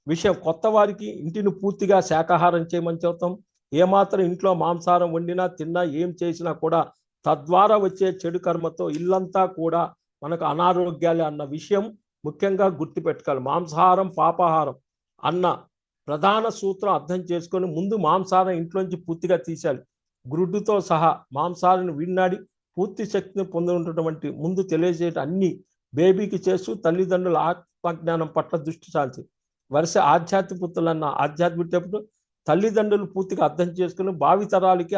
విషయం కొత్త వారికి ఇంటిని పూర్తిగా శాకాహారం చేయమని చెబుతాం. ఏమాత్రం ఇంట్లో మాంసాహారం వండినా తిన్నా ఏం చేసినా కూడా తద్వారా వచ్చే చెడు కర్మతో ఇల్లంతా కూడా మనకు అనారోగ్యాలే అన్న విషయం ముఖ్యంగా గుర్తుపెట్టుకోవాలి. మాంసాహారం పాపాహారం అన్న ప్రధాన సూత్రం అర్థం చేసుకొని ముందు మాంసాహారం ఇంట్లోంచి పూర్తిగా తీసేయాలి. గుడ్డుతో సహా మాంసాహారాన్ని విన్నాడి పూర్తి శక్తిని పొందుతున్నటువంటి ముందు తెలియజేయడం అన్ని బేబీకి చేస్తూ తల్లిదండ్రుల ఆత్మజ్ఞానం పట్ల దృష్టి సాల్చి వరుస ఆధ్యాత్మిక పుత్రులన్న ఆధ్యాత్మిక తల్లిదండ్రులు పూర్తిగా అర్థం చేసుకుని భావితరాలకి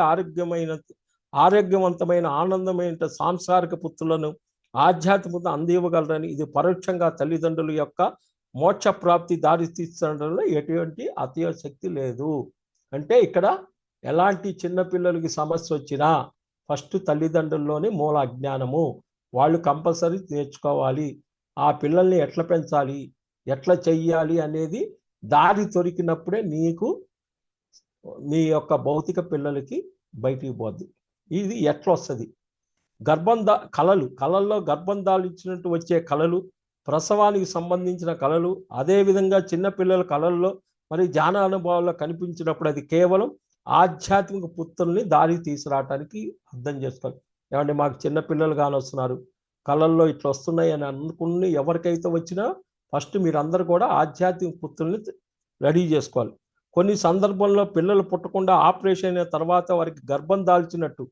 ఆరోగ్యవంతమైన ఆనందమైన సాంస్కారిక పుత్రులను ఆధ్యాత్మికత అందివ్వగలరని ఇది పరోక్షంగా తల్లిదండ్రుల యొక్క మోక్ష ప్రాప్తి దారి తీర్చడంలో ఎటువంటి అతిశక్తి లేదు. అంటే ఇక్కడ ఎలాంటి చిన్నపిల్లలకి సమస్య వచ్చినా ఫస్ట్ తల్లిదండ్రుల్లోనే మూల అజ్ఞానము. వాళ్ళు కంపల్సరీ నేర్చుకోవాలి. ఆ పిల్లల్ని ఎట్లా పెంచాలి, ఎట్లా చెయ్యాలి అనేది దారి దొరికినప్పుడే నీకు మీ యొక్క భౌతిక పిల్లలకి బయటికి పోద్ది. ఇది ఎట్లా వస్తుంది? కళల్లో గర్భం దాల్చినట్టు వచ్చే కళలు, ప్రసవానికి సంబంధించిన కళలు, అదేవిధంగా చిన్నపిల్లల కళల్లో మరి జ్ఞాన అనుభవాల్లో కనిపించినప్పుడు అది కేవలం ఆధ్యాత్మిక పుత్రుల్ని దారి తీసుకురావటానికి అర్థం చేసుకోవాలి. ఏమంటే మాకు చిన్నపిల్లలు కానొస్తున్నారు, కళల్లో ఇట్లా వస్తున్నాయి అని అనుకుని ఎవరికైతే వచ్చినా ఫస్ట్ మీరందరూ కూడా ఆధ్యాత్మిక పుత్రుల్ని రెడీ చేసుకోవాలి. కొన్ని సందర్భంలో పిల్లలు పుట్టకుండా ఆపరేషన్ అయిన తర్వాత వారికి గర్భం దాల్చినట్టు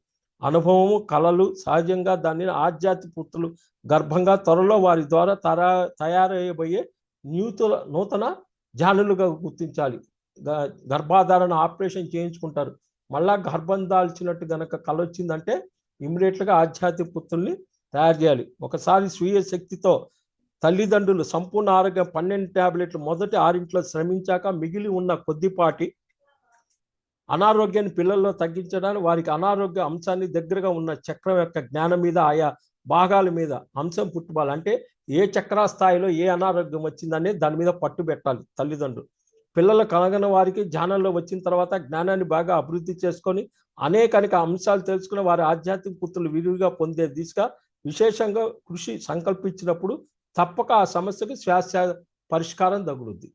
అనుభవము కళలు సహజంగా దానిని ఆధ్యాత్మిక పుత్రులు గర్భంగా త్వరలో వారి ద్వారా తయారయ్యబోయే నూతన జ్ఞానులుగా గుర్తించాలి. గర్భాధారణ ఆపరేషన్ చేయించుకుంటారు, మళ్ళా గర్భం దాల్చినట్టు గనక కళ వచ్చిందంటే ఇమ్మీడియట్గా ఆధ్యాత్మిక పుత్రుల్ని తయారు చేయాలి. ఒకసారి స్వీయ శక్తితో తల్లిదండ్రులు సంపూర్ణ ఆరోగ్యం 12 టాబ్లెట్లు మొదటి 6 శ్రమించాక మిగిలి ఉన్న కొద్దిపాటి అనారోగ్యాన్ని పిల్లల్లో తగ్గించడానికి వారికి అనారోగ్య అంశాన్ని దగ్గరగా ఉన్న చక్రం యొక్క జ్ఞానం మీద ఆయా భాగాల మీద అంశం పుట్టుబాలి. అంటే ఏ చక్ర స్థాయిలో ఏ అనారోగ్యం వచ్చిందనే దాని మీద పట్టు పెట్టాలి తల్లిదండ్రులు. పిల్లలు కలగని వారికి జ్ఞానంలో వచ్చిన తర్వాత జ్ఞానాన్ని బాగా అభివృద్ధి చేసుకొని అనేక అంశాలు తెలుసుకుని వారి ఆధ్యాత్మిక పుత్రులు విరివిగా పొందే దిశగా విశేషంగా కృషి సంకల్పించినప్పుడు తప్పక ఆ సమస్యకు శాశ్వత పరిష్కారం తగులుద్ది.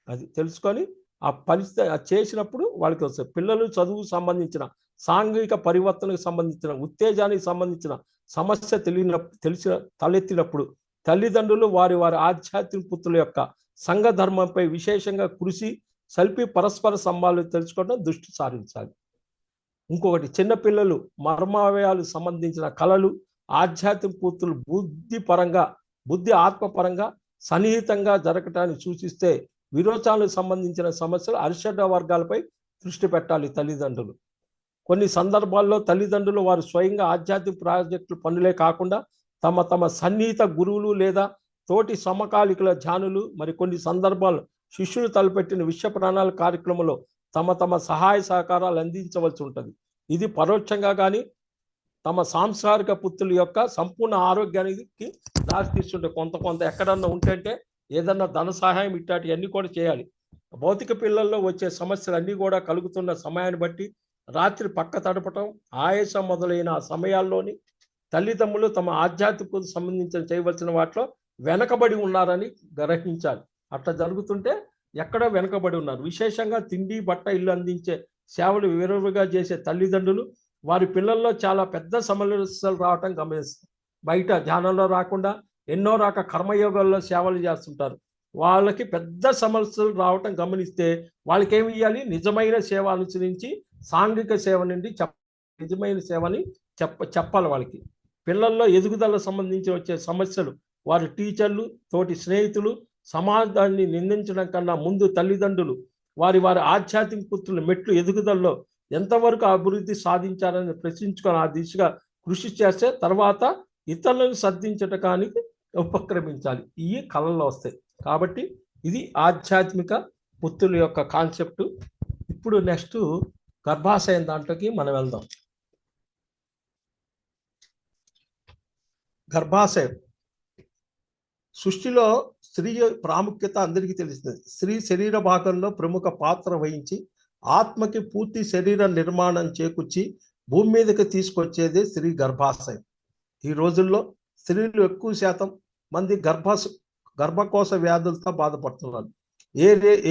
అది తెలుసుకొని ఆ పరిస్థితి చేసినప్పుడు వాళ్ళకి వస్తుంది. పిల్లలు చదువుకు సంబంధించిన సాంఘిక పరివర్తనకు సంబంధించిన ఉత్తేజానికి సంబంధించిన సమస్య తలెత్తినప్పుడు తల్లిదండ్రులు వారి ఆధ్యాత్మిక పుత్రుల యొక్క సంఘ ధర్మంపై విశేషంగా కృషి సల్పి పరస్పర సంబంధాలు తెలుసుకోవడం దృష్టి సారించాలి. ఇంకొకటి చిన్నపిల్లలు మర్మావయాలకు సంబంధించిన కళలు ఆధ్యాత్మిక పుత్రులు బుద్ధి ఆత్మపరంగా సన్నిహితంగా జరగటానికి సూచిస్తే విరోచాలకు సంబంధించిన సమస్యలు అరిషడ్ వర్గాలపై దృష్టి పెట్టాలి తల్లిదండ్రులు. కొన్ని సందర్భాల్లో తల్లిదండ్రులు వారు స్వయంగా ఆధ్యాత్మిక ప్రాజెక్టులు పనులే కాకుండా తమ సన్నిహిత గురువులు లేదా తోటి సమకాలికల ధ్యానులు మరి కొన్ని సందర్భాల్లో శిష్యులు తలపెట్టిన విశ్వ ప్రాణాల కార్యక్రమంలో తమ సహాయ సహకారాలు అందించవలసి ఉంటుంది. ఇది పరోక్షంగా కానీ తమ సాంస్కారిక పుత్రుల యొక్క సంపూర్ణ ఆరోగ్యానికి దారితీస్తుంటే కొంత ఎక్కడన్నా ఉంటే ఏదన్నా ధన సహాయం ఇట్లాంటివన్నీ కూడా చేయాలి. భౌతిక పిల్లల్లో వచ్చే సమస్యలు అన్నీ కూడా కలుగుతున్న సమయాన్ని బట్టి రాత్రి పక్క తడపటం, ఆయాసం మొదలైన సమయాల్లోని తల్లిదండ్రులు తమ ఆధ్యాత్మికతకు సంబంధించిన చేయవలసిన వాటిలో వెనకబడి ఉన్నారని గ్రహించాలి. అట్లా జరుగుతుంటే ఎక్కడో వెనకబడి ఉన్నారు. విశేషంగా తిండి బట్ట ఇల్లు అందించే సేవలు విరివిగా చేసే తల్లిదండ్రులు వారి పిల్లల్లో చాలా పెద్ద సమస్యలు రావటం గమనిస్తారు. బయట ధ్యానంలో రాకుండా ఎన్నో రకాల కర్మయోగాల్లో సేవలు చేస్తుంటారు. వాళ్ళకి పెద్ద సమస్యలు రావటం గమనిస్తే వాళ్ళకి ఏమి ఇవ్వాలి? నిజమైన సేవ అనుసరించి సాంఘిక సేవ నుండి నిజమైన సేవని చెప్పాలి. వాళ్ళకి పిల్లల్లో ఎదుగుదల సంబంధించి వచ్చే సమస్యలు వారి టీచర్లు, తోటి స్నేహితులు, సమాజాన్ని నిందించడం కన్నా ముందు తల్లిదండ్రులు వారి వారి ఆధ్యాత్మిక పుత్రుల మెట్లు ఎదుగుదలలో ఎంతవరకు అభివృద్ధి సాధించారని ప్రశ్నించుకొని ఆ దిశగా కృషి చేస్తే తర్వాత ఇతరులను సర్దించటానికి ఉపక్రమించాలి. ఇవి కళల్లో వస్తాయి. కాబట్టి ఇది ఆధ్యాత్మిక పుత్రుల యొక్క కాన్సెప్ట్. ఇప్పుడు నెక్స్ట్ గర్భాశయం దాంట్లోకి మనం వెళ్దాం. గర్భాశయం సృష్టిలో స్త్రీ ప్రాముఖ్యత అందరికీ తెలుస్తుంది. స్త్రీ శరీర భాగంలో ప్రముఖ పాత్ర వహించి ఆత్మకి పూర్తి శరీర నిర్మాణం చేకూర్చి భూమి మీదకి తీసుకొచ్చేదే స్త్రీ గర్భాశయం. ఈ రోజుల్లో స్త్రీలు ఎక్కువ శాతం మంది గర్భకోశ వ్యాధులతో బాధపడుతున్నారు.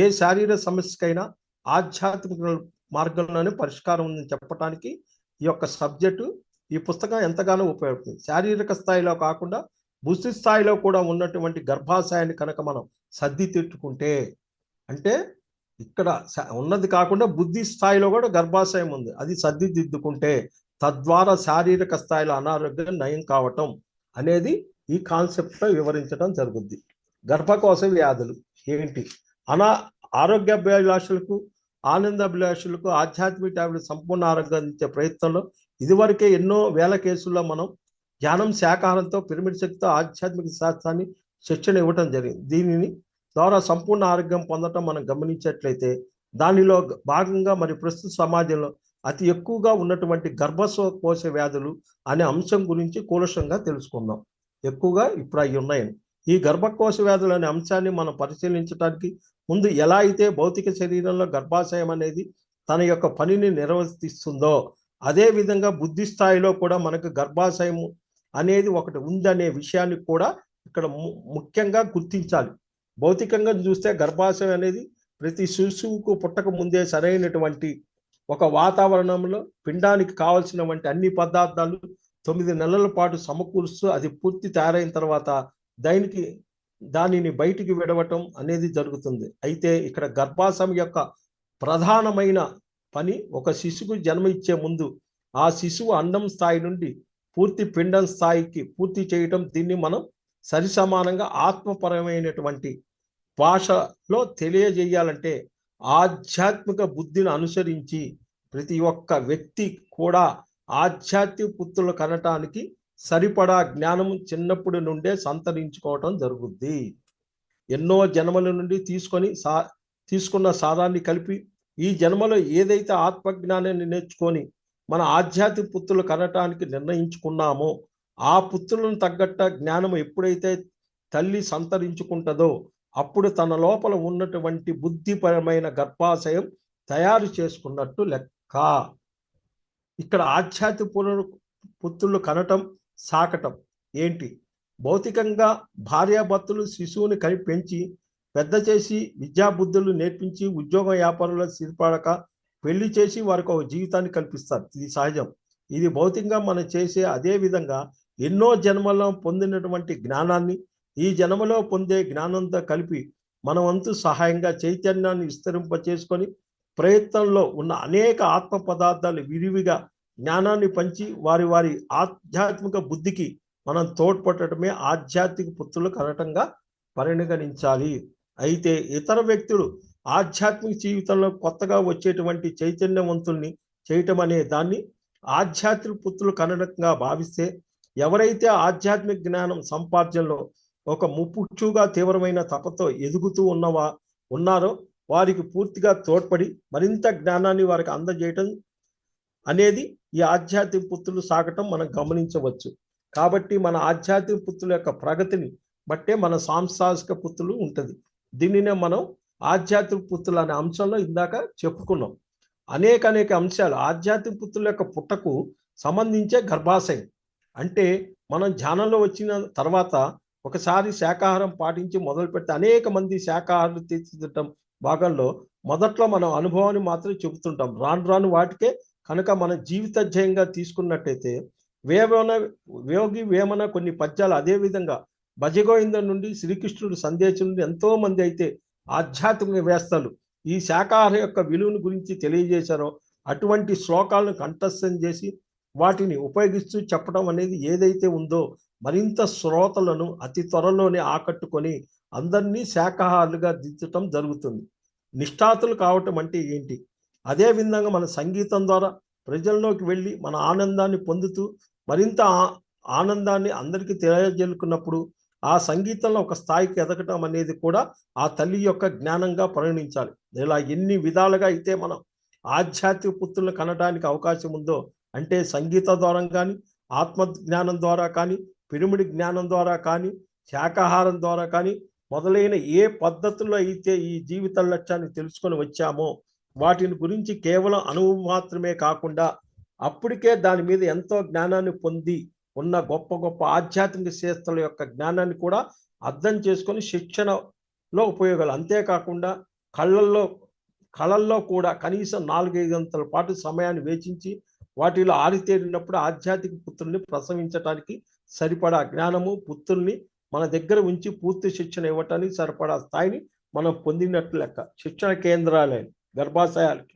ఏ శారీరక సమస్యకైనా ఆధ్యాత్మిక మార్గంలోనే పరిష్కారం ఉందని చెప్పడానికి ఈ యొక్క సబ్జెక్టు, ఈ పుస్తకం ఎంతగానో ఉపయోగపడుతుంది. శారీరక స్థాయిలో కాకుండా బుద్ధి స్థాయిలో కూడా ఉన్నటువంటి గర్భాశయాన్ని కనుక మనం సర్దిదిద్దుకుంటే, అంటే ఇక్కడ ఉన్నది కాకుండా బుద్ధి స్థాయిలో కూడా గర్భాశయం ఉంది, అది సర్దిదిద్దుకుంటే తద్వారా శారీరక స్థాయిలో అనారోగ్యం నయం కావటం అనేది ఈ కాన్సెప్ట్లో వివరించడం జరుగుద్ది. గర్భకోశ వ్యాధులు ఏంటి? ఆరోగ్యాభిలాషులకు, ఆనందాభిలాషులకు ఆధ్యాత్మిక టాబ్లెట్ సంపూర్ణ ఆరోగ్యం అందించే ప్రయత్నంలో ఇదివరకే ఎన్నో వేల కేసుల్లో మనం ధ్యానం, శాకాహారంతో, పిరమిడ్ శక్తితో ఆధ్యాత్మిక శాస్త్రాన్ని శిక్షణ ఇవ్వటం జరిగింది. దీనిని ద్వారా సంపూర్ణ ఆరోగ్యం పొందటం మనం గమనించట్లయితే దానిలో భాగంగా మరి ప్రస్తుత సమాజంలో అతి ఎక్కువగా ఉన్నటువంటి గర్భకోశ వ్యాధులు అనే అంశం గురించి కూలంకషంగా తెలుసుకుందాం. ఎక్కువగా ఇప్పుడు అవి ఉన్నాయని. ఈ గర్భకోశ వ్యాధులు అనే అంశాన్ని మనం పరిశీలించడానికి ముందు ఎలా అయితే భౌతిక శరీరంలో గర్భాశయం అనేది తన యొక్క పనిని నిర్వర్తిస్తుందో అదే విధంగా బుద్ధి స్థాయిలో కూడా మనకు గర్భాశయం అనేది ఒకటి ఉందనే విషయాన్ని కూడా ఇక్కడ ముఖ్యంగా గుర్తించాలి. భౌతికంగా చూస్తే గర్భాశయం అనేది ప్రతి శిశువుకు పుట్టక ముందే సరైనటువంటి ఒక వాతావరణంలో పిండానికి కావలసినటువంటి అన్ని పదార్థాలు 9 నెలల పాటు సమకూరుస్తూ అది పూర్తి తయారైన తర్వాత దానిని బయటికి విడవటం అనేది జరుగుతుంది. అయితే ఇక్కడ గర్భాశయం యొక్క ప్రధానమైన పని ఒక శిశువుకు జన్మ ఇచ్చే ముందు ఆ శిశువు అండం స్థాయి నుండి పూర్తి పిండం స్థాయికి పూర్తి చేయటం. దీన్ని మనం సరిసమానంగా ఆత్మపరమైనటువంటి భాషలో తెలియజేయాలంటే ఆధ్యాత్మిక బుద్ధిని అనుసరించి ప్రతి ఒక్క వ్యక్తి కూడా ఆధ్యాత్మిక పుత్రులు కనటానికి సరిపడా జ్ఞానం చిన్నప్పటి నుండే సంతరించుకోవటం జరుగుద్ది. ఎన్నో జన్మల నుండి తీసుకున్న సారాన్ని కలిపి ఈ జన్మలో ఏదైతే ఆత్మజ్ఞానాన్ని నేర్చుకొని మన ఆధ్యాత్మిక పుత్రులు కనటానికి నిర్ణయించుకున్నామో ఆ పుత్రులను తగ్గట్ట జ్ఞానం ఎప్పుడైతే తల్లి సంతరించుకుంటుందో అప్పుడు తన లోపల ఉన్నటువంటి బుద్ధిపరమైన గర్భాశయం తయారు చేసుకున్నట్టు లెక్క. ఇక్కడ ఆధ్యాత్మిక పుత్రులు కనటం, సాకటం ఏంటి? భౌతికంగా భార్యాభర్తలు శిశువుని పెంచి పెద్ద చేసి విద్యాబుద్ధులు నేర్పించి ఉద్యోగ వ్యాపారంలో స్థిరపడక పెళ్లి చేసి వారికి ఒక జీవితాన్ని కల్పిస్తారు. ఇది సహజం. ఇది భౌతికంగా మనం చేసే అదే విధంగా ఎన్నో జన్మల్లో పొందినటువంటి జ్ఞానాన్ని ఈ జన్మలో పొందే జ్ఞానంతో కలిపి మన వంతు సహాయంగా చైతన్యాన్ని విస్తరింప చేసుకొని ప్రయత్నంలో ఉన్న అనేక ఆత్మ పదార్థాలు విరివిగా జ్ఞానాన్ని పంచి వారి వారి ఆధ్యాత్మిక బుద్ధికి మనం తోడ్పడటమే ఆధ్యాత్మిక పుత్రులు కనటంగా పరిగణించాలి. అయితే ఇతర వ్యక్తులు ఆధ్యాత్మిక జీవితంలో కొత్తగా వచ్చేటువంటి చైతన్యవంతుల్ని చేయటం అనే దాన్ని ఆధ్యాత్మిక పుత్రులు కనటంగా భావిస్తే ఎవరైతే ఆధ్యాత్మిక జ్ఞానం సంపార్జనలో ఒక ముప్పుచ్చుగా తీవ్రమైన తపతో ఎదుగుతూ ఉన్నారో వారికి పూర్తిగా తోడ్పడి మరింత జ్ఞానాన్ని వారికి అందజేయటం అనేది ఈ ఆధ్యాత్మిక పుత్రులు సాగటం మనం గమనించవచ్చు. కాబట్టి మన ఆధ్యాత్మిక పుత్రుల యొక్క ప్రగతిని బట్టే మన సాంసారిక పుత్రులు ఉంటుంది. దీనినే మనం ఆధ్యాత్మిక పుత్రులు అనే అంశంలో ఇందాక చెప్పుకున్నాం. అనేక అంశాలు ఆధ్యాత్మిక పుత్రుల యొక్క పుట్టకు సంబంధించే గర్భాశయం. అంటే మనం ధ్యానంలో వచ్చిన తర్వాత ఒకసారి శాకాహారం పాటించి మొదలు పెడితే అనేక మంది శాకాహారం తీర్చిదిద్దటం భాగంలో మొదట్లో మనం అనుభవాన్ని మాత్రం చెబుతుంటాం. రాను వాటికే కనుక మన జీవిత ధ్యేయంగా తీసుకున్నట్టయితే యోగి వేమన కొన్ని పద్యాలు, అదేవిధంగా భజగోవిందం నుండి శ్రీకృష్ణుడు సందేశం నుండి ఎంతో మంది అయితే ఆధ్యాత్మిక వేస్తలు ఈ శాకాహారం యొక్క విలువను గురించి తెలియజేశారో అటువంటి శ్లోకాలను కంఠస్థం చేసి వాటిని ఉపయోగిస్తూ చెప్పడం అనేది ఏదైతే ఉందో మరింత శ్రోతలను అతి త్వరలోనే ఆకట్టుకొని అందరినీ శాకాహారులుగా దించటం జరుగుతుంది. నిష్ఠాతులు కావటం అంటే ఏంటి? అదే విధంగా మన సంగీతం ద్వారా ప్రజల్లోకి వెళ్ళి మన ఆనందాన్ని పొందుతూ మరింత ఆనందాన్ని అందరికీ తెలియజేలుకున్నప్పుడు ఆ సంగీతంలో ఒక స్థాయికి ఎదగటం అనేది కూడా ఆ తల్లి యొక్క జ్ఞానంగా పరిగణించాలి. ఇలా ఎన్ని విధాలుగా అయితే మనం ఆధ్యాత్మిక పుత్రులను కనడానికి అవకాశం ఉందో, అంటే సంగీత ద్వారా కానీ, ఆత్మ జ్ఞానం ద్వారా కానీ, పిరమిడ్ జ్ఞానం ద్వారా కానీ, శాకాహారం ద్వారా కానీ, మొదలైన ఏ పద్ధతుల్లో అయితే ఈ జీవిత లక్ష్యాన్ని తెలుసుకొని వచ్చామో వాటిని గురించి కేవలం అనుభవం మాత్రమే కాకుండా అప్పటికే దాని మీద ఎంతో జ్ఞానాన్ని పొంది ఉన్న గొప్ప గొప్ప ఆధ్యాత్మిక శాస్త్రాల యొక్క జ్ఞానాన్ని కూడా అర్థం చేసుకొని శిక్షణలో ఉపయోగాలు. అంతేకాకుండా కళల్లో కూడా కనీసం 4-5 గంటల పాటు సమయాన్ని వేచించి వాటిలో ఆరితేరినప్పుడు ఆధ్యాత్మిక పుత్రుల్ని ప్రసవించడానికి సరిపడా జ్ఞానము పుత్రుల్ని మన దగ్గర ఉంచి పూర్తి శిక్షణ ఇవ్వటానికి సరిపడా స్థాయిని మనం పొందినట్లు లెక్క. శిక్షణ కేంద్రాలే గర్భాశయాలకి.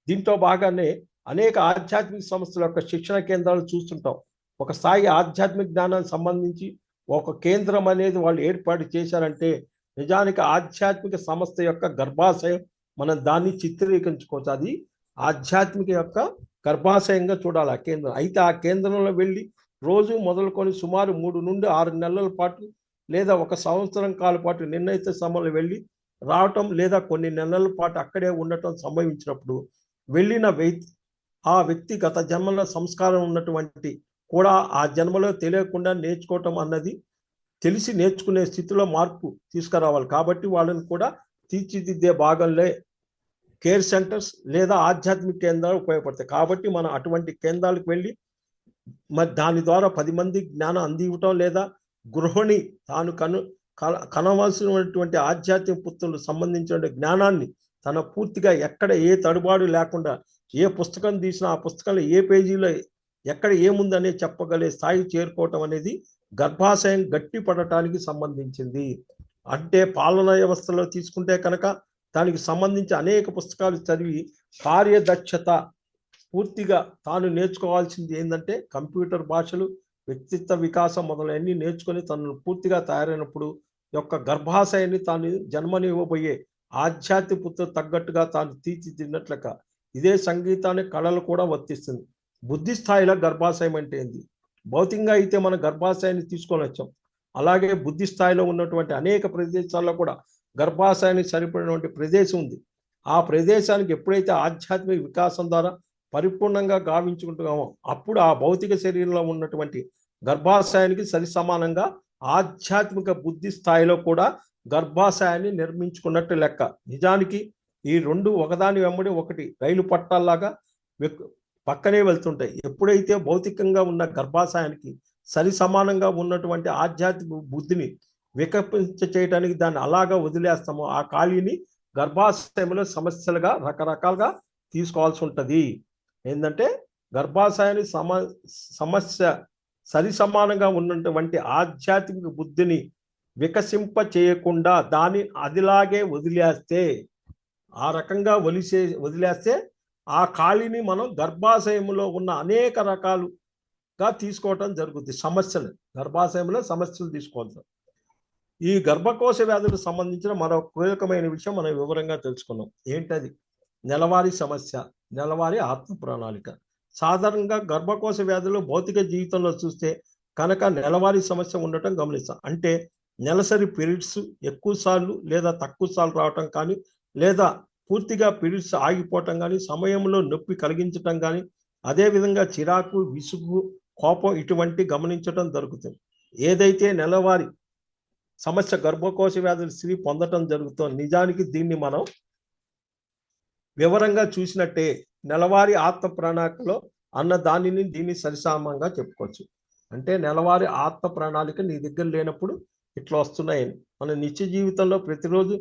దీంతో బాగానే అనేక ఆధ్యాత్మిక సంస్థల యొక్క శిక్షణ కేంద్రాలు చూస్తుంటాం. ఒక స్థాయి ఆధ్యాత్మిక జ్ఞానానికి సంబంధించి ఒక కేంద్రం అనేది వాళ్ళు ఏర్పాటు చేశారంటే నిజానికి ఆధ్యాత్మిక సంస్థ యొక్క గర్భాశయం మనం దాన్ని చిత్రీకరించుకోవచ్చు. అది ఆధ్యాత్మిక యొక్క గర్భాశయంగా చూడాలి ఆ కేంద్రం. అయితే ఆ కేంద్రంలో వెళ్ళి రోజు మొదలుకొని సుమారు 3 నుండి 6 నెలల పాటు లేదా 1 సంవత్సరం కాల పాటు నిర్ణయిత సమయంలో వెళ్ళి రావటం లేదా కొన్ని నెలల పాటు అక్కడే ఉండటం సంభవించినప్పుడు వెళ్ళిన ఆ వ్యక్తి గత జన్మల సంస్కారం ఉన్నటువంటి కూడా ఆ జన్మలో తెలియకుండా నేర్చుకోవటం అన్నది తెలిసి నేర్చుకునే స్థితిలో మార్పు తీసుకురావాలి. కాబట్టి వాళ్ళని కూడా తీర్చిదిద్దే భాగంలో కేర్ సెంటర్స్ లేదా ఆధ్యాత్మిక కేంద్రాలు ఉపయోగపడతాయి. కాబట్టి మనం అటువంటి కేంద్రాలకు వెళ్ళి మరి దాని ద్వారా 10 మంది జ్ఞానం అందివ్వటం లేదా గృహిణి తాను కనవలసినటువంటి ఆధ్యాత్మిక పుత్రులకు సంబంధించిన జ్ఞానాన్ని తన పూర్తిగా ఎక్కడ ఏ తడుబాటు లేకుండా ఏ పుస్తకం తీసినా ఆ పుస్తకంలో ఏ పేజీలో ఎక్కడ ఏముందనే చెప్పగలే స్థాయి చేరుకోవటం అనేది గర్భాశయం గట్టి పడటానికి సంబంధించింది. అంటే పాలనా వ్యవస్థలో తీసుకుంటే కనుక దానికి సంబంధించి అనేక పుస్తకాలు చదివి కార్యదక్షత పూర్తిగా తాను నేర్చుకోవాల్సింది ఏంటంటే కంప్యూటర్ భాషలు, వ్యక్తిత్వ వికాసం మొదలైనవి నేర్చుకొని తను పూర్తిగా తయారైనప్పుడు యొక్క గర్భాశయాన్ని తాను జన్మనివ్వబోయే ఆధ్యాత్మిక పుత్ర తగ్గట్టుగా తాను తీర్చిదిద్దినట్లుగా ఇదే సంగీతాన్ని కళలు కూడా వర్తిస్తుంది. బుద్ధి స్థాయిలో గర్భాశయం అంటే ఏంది? భౌతికంగా అయితే మనం గర్భాశయాన్ని తీసుకొని వచ్చాం. అలాగే బుద్ధి స్థాయిలో ఉన్నటువంటి అనేక ప్రదేశాల్లో కూడా గర్భాశయానికి సరిపడినటువంటి ప్రదేశం ఉంది. ఆ ప్రదేశానికి ఎప్పుడైతే ఆధ్యాత్మిక వికాసం ద్వారా పరిపూర్ణంగా గావించుకుంటున్నామో అప్పుడు ఆ భౌతిక శరీరంలో ఉన్నటువంటి గర్భాశయానికి సరి సమానంగా ఆధ్యాత్మిక బుద్ధి స్థాయిలో కూడా గర్భాశయాన్ని నిర్మించుకున్నట్టు లెక్క. నిజానికి ఈ రెండు ఒకదాని వెంబడి ఒకటి రైలు పట్టాల్లాగా పక్కనే వెళ్తుంటాయి. ఎప్పుడైతే భౌతికంగా ఉన్న గర్భాశయానికి సరి సమానంగా ఉన్నటువంటి ఆధ్యాత్మిక బుద్ధిని వికసించ చేయడానికి దాన్ని అలాగా వదిలేస్తామో ఆ ఖాళీని గర్భాశయంలో సమస్యలుగా రకరకాలుగా తీసుకోవాల్సి ఉంటుంది. ఏంటంటే గర్భాశయాన్ని సమస్య సరి సమానంగా ఉన్నటువంటి ఆధ్యాత్మిక బుద్ధిని వికసింప చేయకుండా దాన్ని అదిలాగే వదిలేస్తే ఆ రకంగా వదిలేస్తే ఆ ఖాళీని మనం గర్భాశయంలో ఉన్న అనేక రకాలుగా తీసుకోవటం జరుగుతుంది. సమస్యలు గర్భాశయంలో సమస్యలు తీసుకోవాలి. ఈ గర్భకోశ వ్యాధులకు సంబంధించిన మరో కీలకమైన విషయం మనం వివరంగా తెలుసుకున్నాం. ఏంటది? నెలవారీ సమస్య, నెలవారీ ఆత్మ ప్రణాళిక. సాధారణంగా గర్భకోశ వ్యాధులు భౌతిక జీవితంలో చూస్తే కనుక నెలవారీ సమస్య ఉండటం గమనిస్తాం. అంటే నెలసరి పీరియడ్స్ ఎక్కువ సార్లు లేదా తక్కువ సార్లు రావటం కానీ, లేదా పూర్తిగా పీరియడ్స్ ఆగిపోవటం కానీ, సమయంలో నొప్పి కలిగించటం కానీ, అదేవిధంగా చిరాకు, విసుగు, కోపం ఇటువంటి గమనించటం జరుగుతుంది. ఏదైతే నెలవారీ సమస్య గర్భకోశ వ్యాధులు స్త్రీ పొందటం జరుగుతుంది. నిజానికి దీన్ని మనం వివరంగా చూసినట్టే నెలవారీ ఆత్మ ప్రణాళికలో అన్న దానిని దీన్ని సరిసమంగా చెప్పుకోవచ్చు. అంటే నెలవారీ ఆత్మ ప్రణాళిక నీ దగ్గర లేనప్పుడు ఇట్లా వస్తున్నాయని. మన నిత్య జీవితంలో ప్రతిరోజు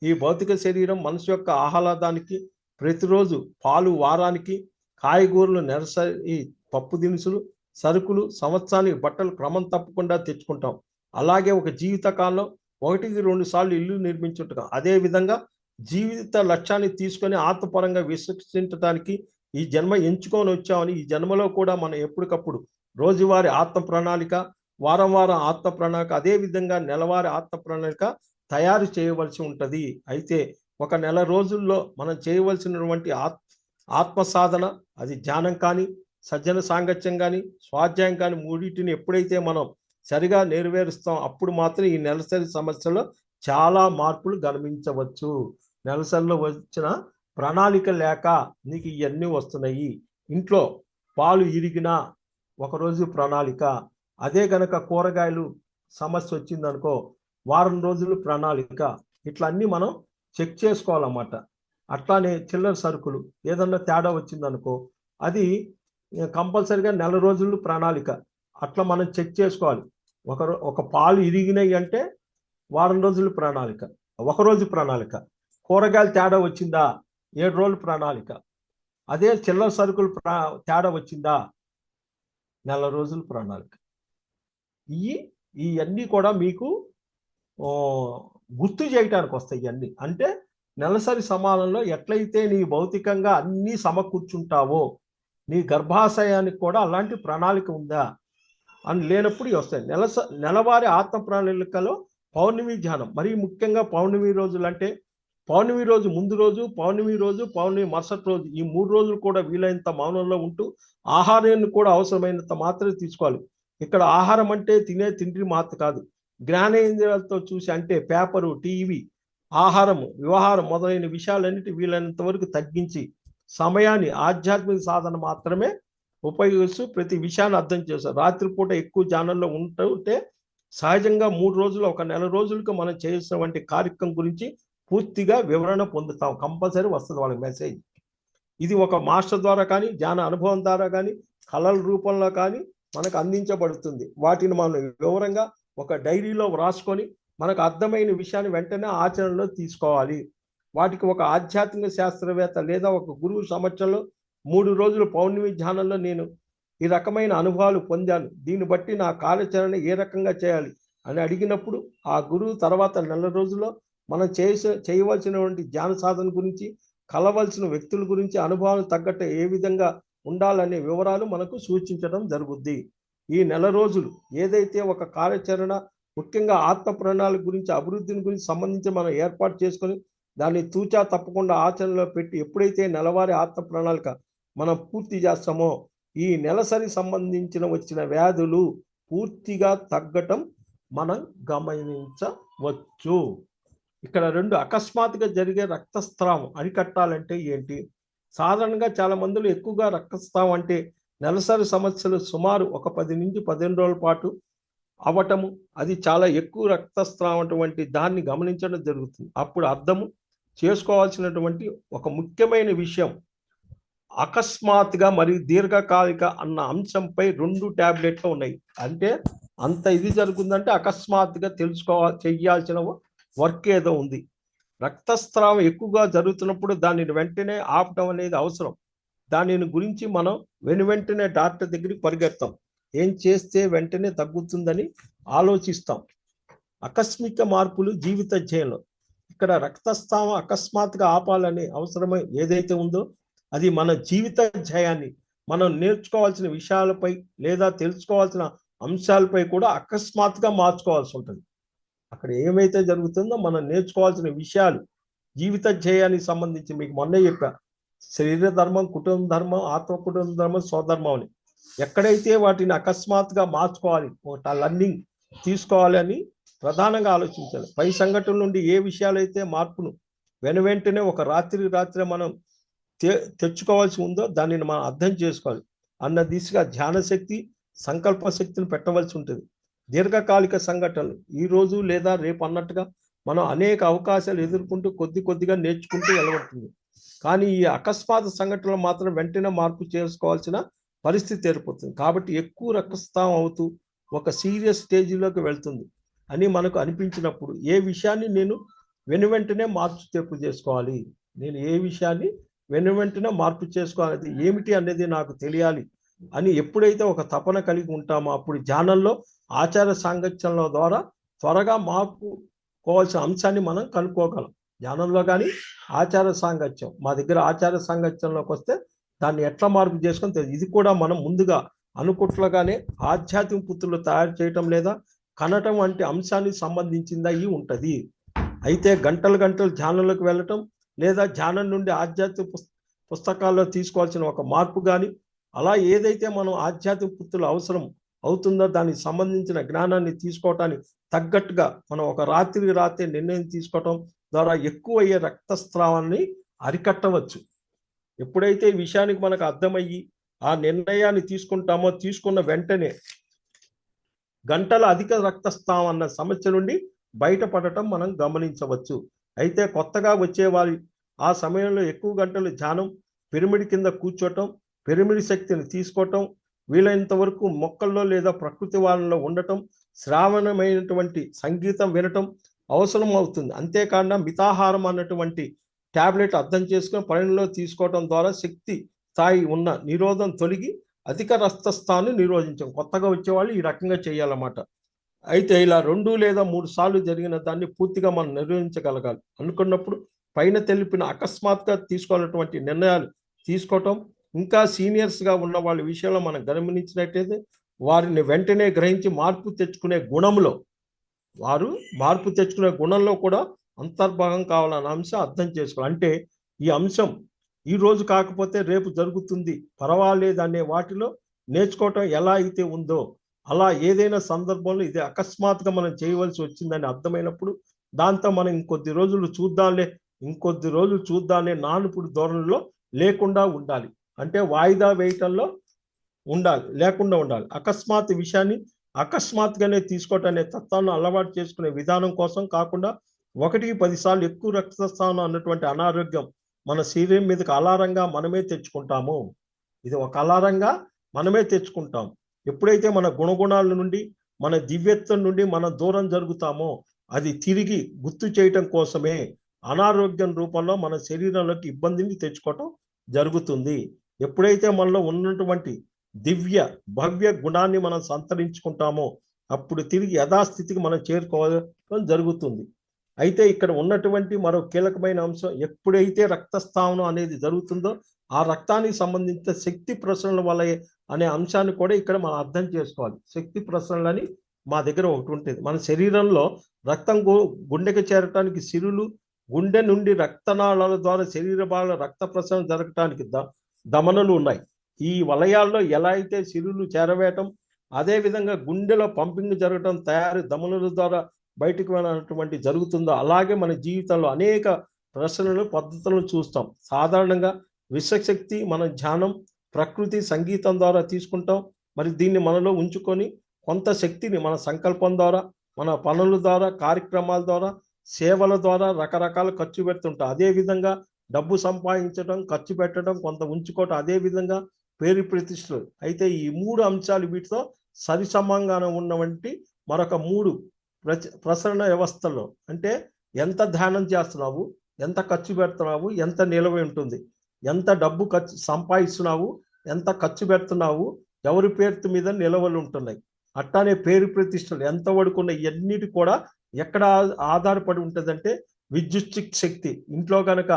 ఈ భౌతిక శరీరం మనసు యొక్క ఆహ్లాదానికి ప్రతిరోజు పాలు వారానికి, కాయగూరలు నెలసరి, పప్పు దినుసులు, సరుకులు సంవత్సరానికి బట్టలు క్రమం తప్పకుండా తెచ్చుకుంటాం. అలాగే ఒక జీవితకాలంలో 1-2 సార్లు ఇల్లు నిర్మించుంటాం. అదేవిధంగా జీవిత లక్ష్యాన్ని తీసుకొని ఆత్మపరంగా విశ్వసించడానికి ఈ జన్మ ఎంచుకొని వచ్చామని ఈ జన్మలో కూడా మనం ఎప్పటికప్పుడు రోజువారీ ఆత్మ ప్రణాళిక, వారం ఆత్మ ప్రణాళిక, అదేవిధంగా నెలవారీ ఆత్మ ప్రణాళిక తయారు చేయవలసి ఉంటుంది. అయితే ఒక నెల రోజుల్లో మనం చేయవలసినటువంటి ఆత్మ సాధన, అది ధ్యానం కానీ, సజ్జన సాంగత్యం కానీ, స్వాధ్యాయం కానీ, మూడింటిని ఎప్పుడైతే మనం సరిగా నెరవేరుస్తాం అప్పుడు మాత్రం ఈ నెలసరి సమస్యలో చాలా మార్పులు గమనించవచ్చు. నెలసరిలో వచ్చిన ప్రణాళిక లేక నీకు ఇవన్నీ వస్తున్నాయి. ఇంట్లో పాలు ఇరిగినా ఒకరోజు ప్రణాళిక, అదే గనక కూరగాయలు సమస్య వచ్చిందనుకో వారం రోజులు ప్రణాళిక. ఇట్లా అన్నీ మనం చెక్ చేసుకోవాలన్నమాట. అట్లానే చిల్లర సరుకులు ఏదన్నా తేడా వచ్చిందనుకో అది కంపల్సరిగా నెల రోజులు ప్రణాళిక. అట్లా మనం చెక్ చేసుకోవాలి. ఒక పాలు ఇరిగినాయి అంటే వారం రోజులు ప్రణాళిక, ఒకరోజు ప్రణాళిక. కూరగాయలు తేడా వచ్చిందా 7 రోజులు ప్రణాళిక. అదే చిల్లర సరుకులు తేడా వచ్చిందా నెల రోజులు ప్రణాళిక. ఇవన్నీ కూడా మీకు గుర్తు చేయటానికి వస్తాయి. ఇవన్నీ అంటే నెలసరి సమానంలో ఎట్లయితే నీ భౌతికంగా అన్నీ సమకూర్చుంటావో నీ గర్భాశయానికి కూడా అలాంటి ప్రణాళిక ఉందా అని లేనప్పుడు వస్తాయి. నెలవారీ ఆత్మ ప్రణాళికలో పౌర్ణమి ధ్యానం మరీ ముఖ్యంగా. పౌర్ణమి రోజులు అంటే పౌర్ణమి రోజు ముందు రోజు, పౌర్ణమి రోజు, పౌర్ణమి మరుసటి రోజు, ఈ 3 రోజులు కూడా వీలైనంత మౌనంలో ఉంటూ ఆహారాన్ని కూడా అవసరమైనంత మాత్రమే తీసుకోవాలి. ఇక్కడ ఆహారం అంటే తినే తిండి మాత్రం కాదు, జ్ఞానేంద్రియాలతో చూసి అంటే పేపరు, టీవీ, ఆహారము, వ్యవహారం మొదలైన విషయాలన్నిటి వీలైనంత వరకు తగ్గించి సమయాన్ని ఆధ్యాత్మిక సాధన మాత్రమే ఉపయోగిస్తూ ప్రతి విషయాన్ని అర్థం చేస్తారు. రాత్రిపూట ఎక్కువ ధ్యానంలో ఉంటే సహజంగా 3 రోజులు, ఒక నెల రోజులకు మనం చేసినటువంటి కార్యక్రమం గురించి పూర్తిగా వివరణ పొందుతాం. కంపల్సరీ వస్తుంది వాళ్ళకి మెసేజ్. ఇది ఒక మాస్టర్ ద్వారా కానీ, ధ్యాన అనుభవం ద్వారా కానీ, కళల రూపంలో కానీ మనకు అందించబడుతుంది. వాటిని మనం వివరంగా ఒక డైరీలో వ్రాసుకొని మనకు అర్థమైన విషయాన్ని వెంటనే ఆచరణలో తీసుకోవాలి. వాటికి ఒక ఆధ్యాత్మిక శాస్త్రవేత్త లేదా ఒక గురువు సమక్షంలో 3 రోజులు పౌర్ణమి ధ్యానంలో నేను ఈ రకమైన అనుభవాలు పొందాను, దీన్ని బట్టి నా కార్యాచరణ ఏ రకంగా చేయాలి అని అడిగినప్పుడు ఆ గురువు తర్వాత నెల రోజుల్లో మనం చేయవలసినటువంటి ధ్యాన సాధన గురించి, కలవలసిన వ్యక్తుల గురించి, అనుభవాలు తగ్గట్టు ఏ విధంగా ఉండాలనే వివరాలు మనకు సూచించడం జరుగుద్ది. ఈ నెల రోజులు ఏదైతే ఒక కార్యాచరణ ముఖ్యంగా ఆత్మ ప్రణాళిక గురించి, అభివృద్ధిని గురించి సంబంధించి మనం ఏర్పాటు చేసుకొని దాన్ని తూచా తప్పకుండా ఆచరణలో పెట్టి ఎప్పుడైతే నెలవారీ ఆత్మ ప్రణాళిక మనం పూర్తి చేస్తామో ఈ నెలసరి సంబంధించిన వచ్చిన వ్యాధులు పూర్తిగా తగ్గటం మనం గమనించవచ్చు. ఇక్కడ 2 అకస్మాత్తుగా జరిగే రక్తస్రావం అరికట్టాలంటే ఏంటి? సాధారణంగా చాలా మందిలో ఎక్కువగా రక్తస్రావం అంటే నెలసరి సమస్యలు సుమారు ఒక 10 నుంచి 15 రోజుల పాటు అవ్వటము, అది చాలా ఎక్కువ రక్తస్రావం అటువంటి దాన్ని గమనించడం జరుగుతుంది. అప్పుడు అర్థము చేసుకోవాల్సినటువంటి ఒక ముఖ్యమైన విషయం, అకస్మాత్తుగా మరియు దీర్ఘకాలిక అన్న అంశంపై 2 టాబ్లెట్లు ఉన్నాయి. అంటే అంత ఇది జరుగుతుందంటే అకస్మాత్తుగా చెయ్యాల్సిన వర్క్ ఏదో ఉంది. రక్తస్రావం ఎక్కువగా జరుగుతున్నప్పుడు దానిని వెంటనే ఆపడం అనేది అవసరం. దానిని గురించి మనం వెంటనే డాక్టర్ దగ్గరికి పరిగెడతాం. ఏం చేస్తే వెంటనే తగ్గుతుందని ఆలోచిస్తాం. ఆకస్మిక మార్పులు జీవిత ధ్యేయంలో ఇక్కడ రక్తస్రావం అకస్మాత్తుగా ఆపాలనే అవసరమై ఏదైతే ఉందో అది మన జీవిత ధ్యేయాన్ని, మనం నేర్చుకోవాల్సిన విషయాలపై లేదా తెలుసుకోవాల్సిన అంశాలపై కూడా అకస్మాత్తుగా మార్చుకోవాల్సి ఉంటుంది. అక్కడ ఏమైతే జరుగుతుందో మనం నేర్చుకోవాల్సిన విషయాలు జీవిత ధ్యేయానికి సంబంధించి మీకు మొన్నే చెప్పా, శరీర ధర్మం, కుటుంబ ధర్మం, ఆత్మ కుటుంబ ధర్మం, స్వధర్మం అని. ఎక్కడైతే వాటిని అకస్మాత్తుగా మార్చుకోవాలి, ఒక లర్నింగ్ తీసుకోవాలి అని ప్రధానంగా ఆలోచించాలి. పై సంఘటన నుండి ఏ విషయాలైతే మార్పును వెంటనే ఒక రాత్రి మనం తెచ్చుకోవాల్సి ఉందో దానిని మనం అర్థం చేసుకోవాలి అన్న దిశగా ధ్యాన శక్తి, సంకల్ప శక్తిని పెట్టవలసి ఉంటుంది. దీర్ఘకాలిక సంఘటనలు ఈ రోజు లేదా రేపు అన్నట్టుగా మనం అనేక అవకాశాలు ఎదుర్కొంటూ కొద్దిగా నేర్చుకుంటూ వెళ్ళబడుతుంది. కానీ ఈ అకస్మాత్ సంఘటనలు మాత్రం వెంటనే మార్పు చేసుకోవాల్సిన పరిస్థితి ఏర్పడుతుంది. కాబట్టి ఎక్కువ రక్తస్రావం అవుతూ ఒక సీరియస్ స్టేజ్లోకి వెళ్తుంది అని మనకు అనిపించినప్పుడు ఏ విషయాన్ని నేను వెంటనే మార్పు చేర్పు చేసుకోవాలి, నేను ఏ విషయాన్ని వెంటనే మార్పు చేసుకోవాలి, ఏమిటి అనేది నాకు తెలియాలి అని ఎప్పుడైతే ఒక తపన కలిగి ఉంటామో అప్పుడు ధ్యానంలో ఆచార సాంగత్యంలో ద్వారా త్వరగా మార్పుకోవాల్సిన అంశాన్ని మనం కనుక్కోగలం. ధ్యానంలో కానీ ఆచార సాంగత్యం, మా దగ్గర ఆచార సాంగత్యంలోకి వస్తే దాన్ని ఎట్లా మార్పు చేసుకొని తెలియదు. ఇది కూడా మనం ముందుగా అనుకుట్లుగానే ఆధ్యాత్మిక పుత్రులు తయారు చేయటం లేదా కనటం వంటి అంశానికి సంబంధించింది అయి ఉంటుంది. అయితే గంటలు గంటలు ధ్యానంలోకి వెళ్ళటం లేదా ధ్యానం నుండి ఆధ్యాత్మిక పుస్తకాల్లో తీసుకోవాల్సిన ఒక మార్పు కానీ అలా ఏదైతే మనం ఆధ్యాత్మిక పుత్రులు అవసరం అవుతుందో దానికి సంబంధించిన జ్ఞానాన్ని తీసుకోవటానికి తగ్గట్టుగా మనం ఒక రాత్రి నిర్ణయం తీసుకోవటం ద్వారా ఎక్కువ అయ్యే రక్తస్రావాన్ని అరికట్టవచ్చు. ఎప్పుడైతే ఈ విషయానికి మనకు అర్థమయ్యి ఆ నిర్ణయాన్ని తీసుకుంటామో తీసుకున్న వెంటనే గంటల అధిక రక్తస్రావం అన్న సమస్య నుండి బయటపడటం మనం గమనించవచ్చు. అయితే కొత్తగా వచ్చేవారి ఆ సమయంలో ఎక్కువ గంటలు ధ్యానం, పిరమిడ్ కింద కూర్చోవటం, పిరమిడ్ శక్తిని తీసుకోవటం, వీలైనంత వరకు మొక్కల్లో లేదా ప్రకృతి వాళ్ళలో ఉండటం, శ్రావణమైనటువంటి సంగీతం వినటం అవసరం అవుతుంది. అంతేకాకుండా మితాహారం అన్నటువంటి టాబ్లెట్ అర్థం చేసుకుని పనిలో తీసుకోవటం ద్వారా శక్తి స్థాయి ఉన్న నిరోధం తొలగి అధిక రక్తస్థానాన్ని నిరోధించం. కొత్తగా వచ్చేవాళ్ళు ఈ రకంగా చేయాలన్నమాట. అయితే ఇలా 2 లేదా 3 సార్లు జరిగిన దాన్ని పూర్తిగా మనం నిర్వహించగలగాలి అనుకున్నప్పుడు పైన తెలిపిన అకస్మాత్తుగా తీసుకోవాలన్నటువంటి నిర్ణయాలు తీసుకోవటం, ఇంకా సీనియర్స్గా ఉన్న వాళ్ళ విషయంలో మనం గమనించినట్టయితే వారిని వెంటనే గ్రహించి మార్పు తెచ్చుకునే గుణంలో కూడా అంతర్భాగం కావాలన్న అంశం అర్థం చేసుకోవాలి. అంటే ఈ అంశం ఈ రోజు కాకపోతే రేపు జరుగుతుంది, పర్వాలేదు అనే వాటిలో నేర్చుకోవటం ఎలా అయితే ఉందో అలా ఏదైనా సందర్భంలో ఇది అకస్మాత్తుగా మనం చేయవలసి వచ్చిందని అర్థమైనప్పుడు దాంతో మనం ఇంకొద్ది రోజులు చూద్దాంలే నానుపుడు ధోరణిలో లేకుండా ఉండాలి. అంటే వాయిదా వేయటంలో లేకుండా ఉండాలి. అకస్మాత్ విషయాన్ని అకస్మాత్తుగానే తీసుకోవటం అనే తత్వాన్ని అలవాటు చేసుకునే విధానం కోసం కాకుండా 1-10 సార్లు ఎక్కువ రక్తస్రావం అన్నటువంటి అనారోగ్యం మన శరీరం మీదకి అలారంగా మనమే తెచ్చుకుంటాము. ఇది ఒక అలారంగా మనమే తెచ్చుకుంటాం. ఎప్పుడైతే మన గుణగుణాల నుండి మన దివ్యత్వం నుండి మనం దూరం జరుగుతామో అది తిరిగి గుర్తు చేయటం కోసమే అనారోగ్యం రూపంలో మన శరీరంలోకి ఇబ్బందిని తెచ్చుకోవటం జరుగుతుంది. ఎప్పుడైతే మనలో ఉన్నటువంటి దివ్య భవ్య గుణాన్ని మనం సంతరించుకుంటామో అప్పుడు తిరిగి యథాస్థితికి మనం చేరుకోవడం జరుగుతుంది. అయితే ఇక్కడ ఉన్నటువంటి మరో కీలకమైన అంశం, ఎప్పుడైతే రక్తస్రావం అనేది జరుగుతుందో ఆ రక్తానికి సంబంధించిన శక్తి ప్రసరణ వల్ల అనే అంశాన్ని కూడా ఇక్కడ మనం అర్థం చేసుకోవాలి. శక్తి ప్రసరణలని మా దగ్గర ఒకటి ఉంటుంది. మన శరీరంలో రక్తం గుండెకి చేరటానికి సిరులు, గుండె నుండి రక్తనాళాల ద్వారా శరీర భాగాల రక్త ప్రసరణ జరగటానికి ధమనులు ఉన్నాయి. ఈ వలయాల్లో ఎలా అయితే సిరులు చేరవేయటం, అదేవిధంగా గుండెలో పంపింగ్ జరగటం, తయారు ధమనుల ద్వారా బయటకు వెళ్ళినటువంటి జరుగుతుందో అలాగే మన జీవితంలో అనేక ప్రశ్నలు పద్ధతులను చూస్తాం. సాధారణంగా విశ్వశక్తి మన ధ్యానం, ప్రకృతి సంగీతం ద్వారా తీసుకుంటాం. మరి దీన్ని మనలో ఉంచుకొని కొంత శక్తిని మన సంకల్పం ద్వారా, మన పనుల ద్వారా, కార్యక్రమాల ద్వారా, సేవల ద్వారా రకరకాల ఖర్చు పెడుతుంటాం. అదేవిధంగా డబ్బు సంపాదించడం, ఖర్చు పెట్టడం, కొంత ఉంచుకోవటం, అదేవిధంగా పేరు ప్రతిష్టలు. అయితే ఈ 3 అంశాలు వీటితో సరిసమంగా ఉన్నవంటి మరొక 3 ప్రసరణ వ్యవస్థలో అంటే ఎంత ధ్యానం చేస్తున్నావు, ఎంత ఖర్చు పెడుతున్నావు, ఎంత నిలవ ఉంటుంది, ఎంత డబ్బు సంపాదిస్తున్నావు, ఎంత ఖర్చు పెడుతున్నావు, ఎవరి పేరు మీద నిలవలు ఉంటున్నాయి, అట్లానే పేరు ప్రతిష్టలు ఎంత వడుకున్న ఇవన్నిటి కూడా ఎక్కడ ఆధారపడి ఉంటుందంటే విద్యుత్ శక్తి. ఇంట్లో కనుక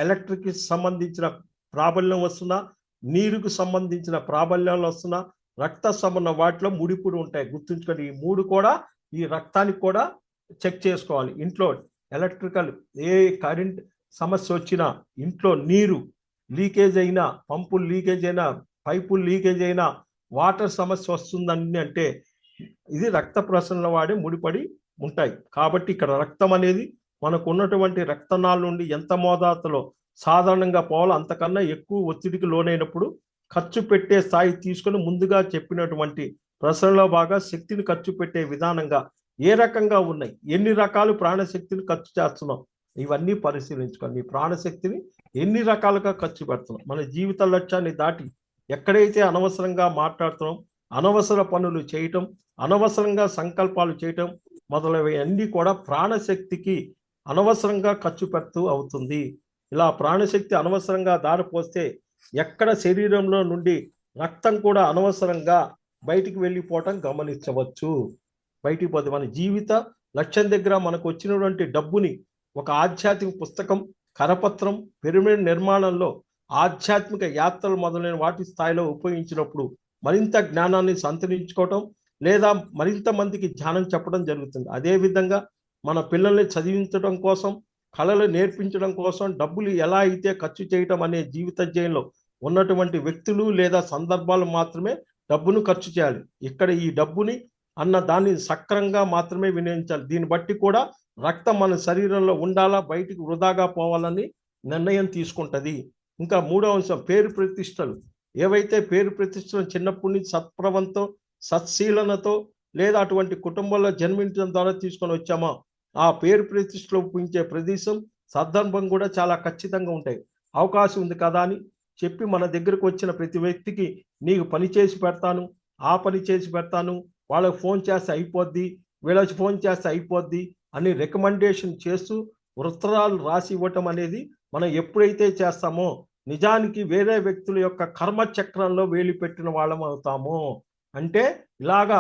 ఎలక్ట్రిక్ సంబంధించిన ప్రాబల్యం వస్తున్నా, నీరుకు సంబంధించిన ప్రాబల్యాలు వస్తున్నా, రక్త సంబంధ వాటిలో ముడిపుడు ఉంటాయి. గుర్తుంచుకొని ఈ 3 కూడా ఈ రక్తానికి కూడా చెక్ చేసుకోవాలి. ఇంట్లో ఎలక్ట్రికల్ ఏ కరెంట్ సమస్య వచ్చినా, ఇంట్లో నీరు లీకేజ్ అయినా, పంపులు లీకేజ్ అయినా, పైపులు లీకేజ్ అయినా, వాటర్ సమస్య వస్తుందని అంటే ఇది రక్త ప్రసరణ వాడి ముడిపడి ఉంటాయి. కాబట్టి ఇక్కడ రక్తం అనేది మనకు ఉన్నటువంటి రక్తనాళ నుండి ఎంత మోతాదులో సాధారణంగా పోవాలో అంతకన్నా ఎక్కువ ఒత్తిడికి లోనైనప్పుడు ఖర్చు పెట్టే స్థాయి తీసుకొని ముందుగా చెప్పినటువంటి ప్రసరణలో బాగా శక్తిని ఖర్చు పెట్టే విధానంగా ఏ రకంగా ఉన్నాయి, ఎన్ని రకాలు ప్రాణశక్తిని ఖర్చు చేస్తున్నాం, ఇవన్నీ పరిశీలించుకోండి. ఈ ప్రాణశక్తిని ఎన్ని రకాలుగా ఖర్చు పెడుతున్నాం, మన జీవిత లక్ష్యాన్ని దాటి ఎక్కడైతే అనవసరంగా మాట్లాడుతున్నాం, అనవసర పనులు చేయటం, అనవసరంగా సంకల్పాలు చేయటం మొదలైనవన్నీ కూడా ప్రాణశక్తికి అనవసరంగా ఖర్చు పెడుతూ అవుతుంది. ఇలా ప్రాణశక్తి అనవసరంగా దారిపోస్తే ఎక్కడ శరీరంలో నుండి రక్తం కూడా అనవసరంగా బయటికి వెళ్ళిపోవటం గమనించవచ్చు. బయటికి పోతే మన జీవిత లక్ష్యం దగ్గర మనకు వచ్చినటువంటి డబ్బుని ఒక ఆధ్యాత్మిక పుస్తకం, కరపత్రం, పిరమిడ్ నిర్మాణంలో ఆధ్యాత్మిక యాత్రలు మొదలైన వాటి స్థాయిలో ఉపయోగించినప్పుడు మరింత జ్ఞానాన్ని సంతరించుకోవటం లేదా మరింత మందికి ధ్యానం చెప్పడం జరుగుతుంది. అదేవిధంగా మన పిల్లల్ని చదివించడం కోసం, కళలు నేర్పించడం కోసం డబ్బులు ఎలా అయితే ఖర్చు చేయటం అనే జీవితజ్యంలో ఉన్నటువంటి వ్యక్తులు లేదా సందర్భాలు మాత్రమే డబ్బును ఖర్చు చేయాలి. ఇక్కడ ఈ డబ్బుని అన్న దాన్ని సక్రంగా మాత్రమే వినియోగించాలి. దీన్ని బట్టి కూడా రక్తం మన శరీరంలో ఉండాలా, బయటికి వృధాగా పోవాలని నిర్ణయం తీసుకుంటది. ఇంకా మూడవ అంశం పేరు ప్రతిష్టలు. ఏవైతే పేరు ప్రతిష్టలు చిన్నప్పటి నుంచి సత్ప్రవంతో, సత్శీలనతో లేదా అటువంటి కుటుంబంలో జన్మించడం ద్వారా తీసుకొని వచ్చామో ఆ పేరు ప్రతిష్టలు ఒప్పించే ప్రదేశం, సందర్భం కూడా చాలా ఖచ్చితంగా ఉంటాయి. అవకాశం ఉంది కదా అని చెప్పి మన దగ్గరకు వచ్చిన ప్రతి వ్యక్తికి నీకు పని చేసి పెడతాను, ఆ పని చేసి పెడతాను, వాళ్ళకి ఫోన్ చేస్తే అయిపోద్ది, వీళ్ళకి ఫోన్ చేస్తే అయిపోద్ది అని రికమెండేషన్ చేస్తూ ఉత్తరాలు రాసి ఇవ్వటం అనేది మనం ఎప్పుడైతే చేస్తామో నిజానికి వేరే వ్యక్తుల యొక్క కర్మచక్రంలో వేలు పెట్టిన వాళ్ళం అవుతాము. అంటే ఇలాగా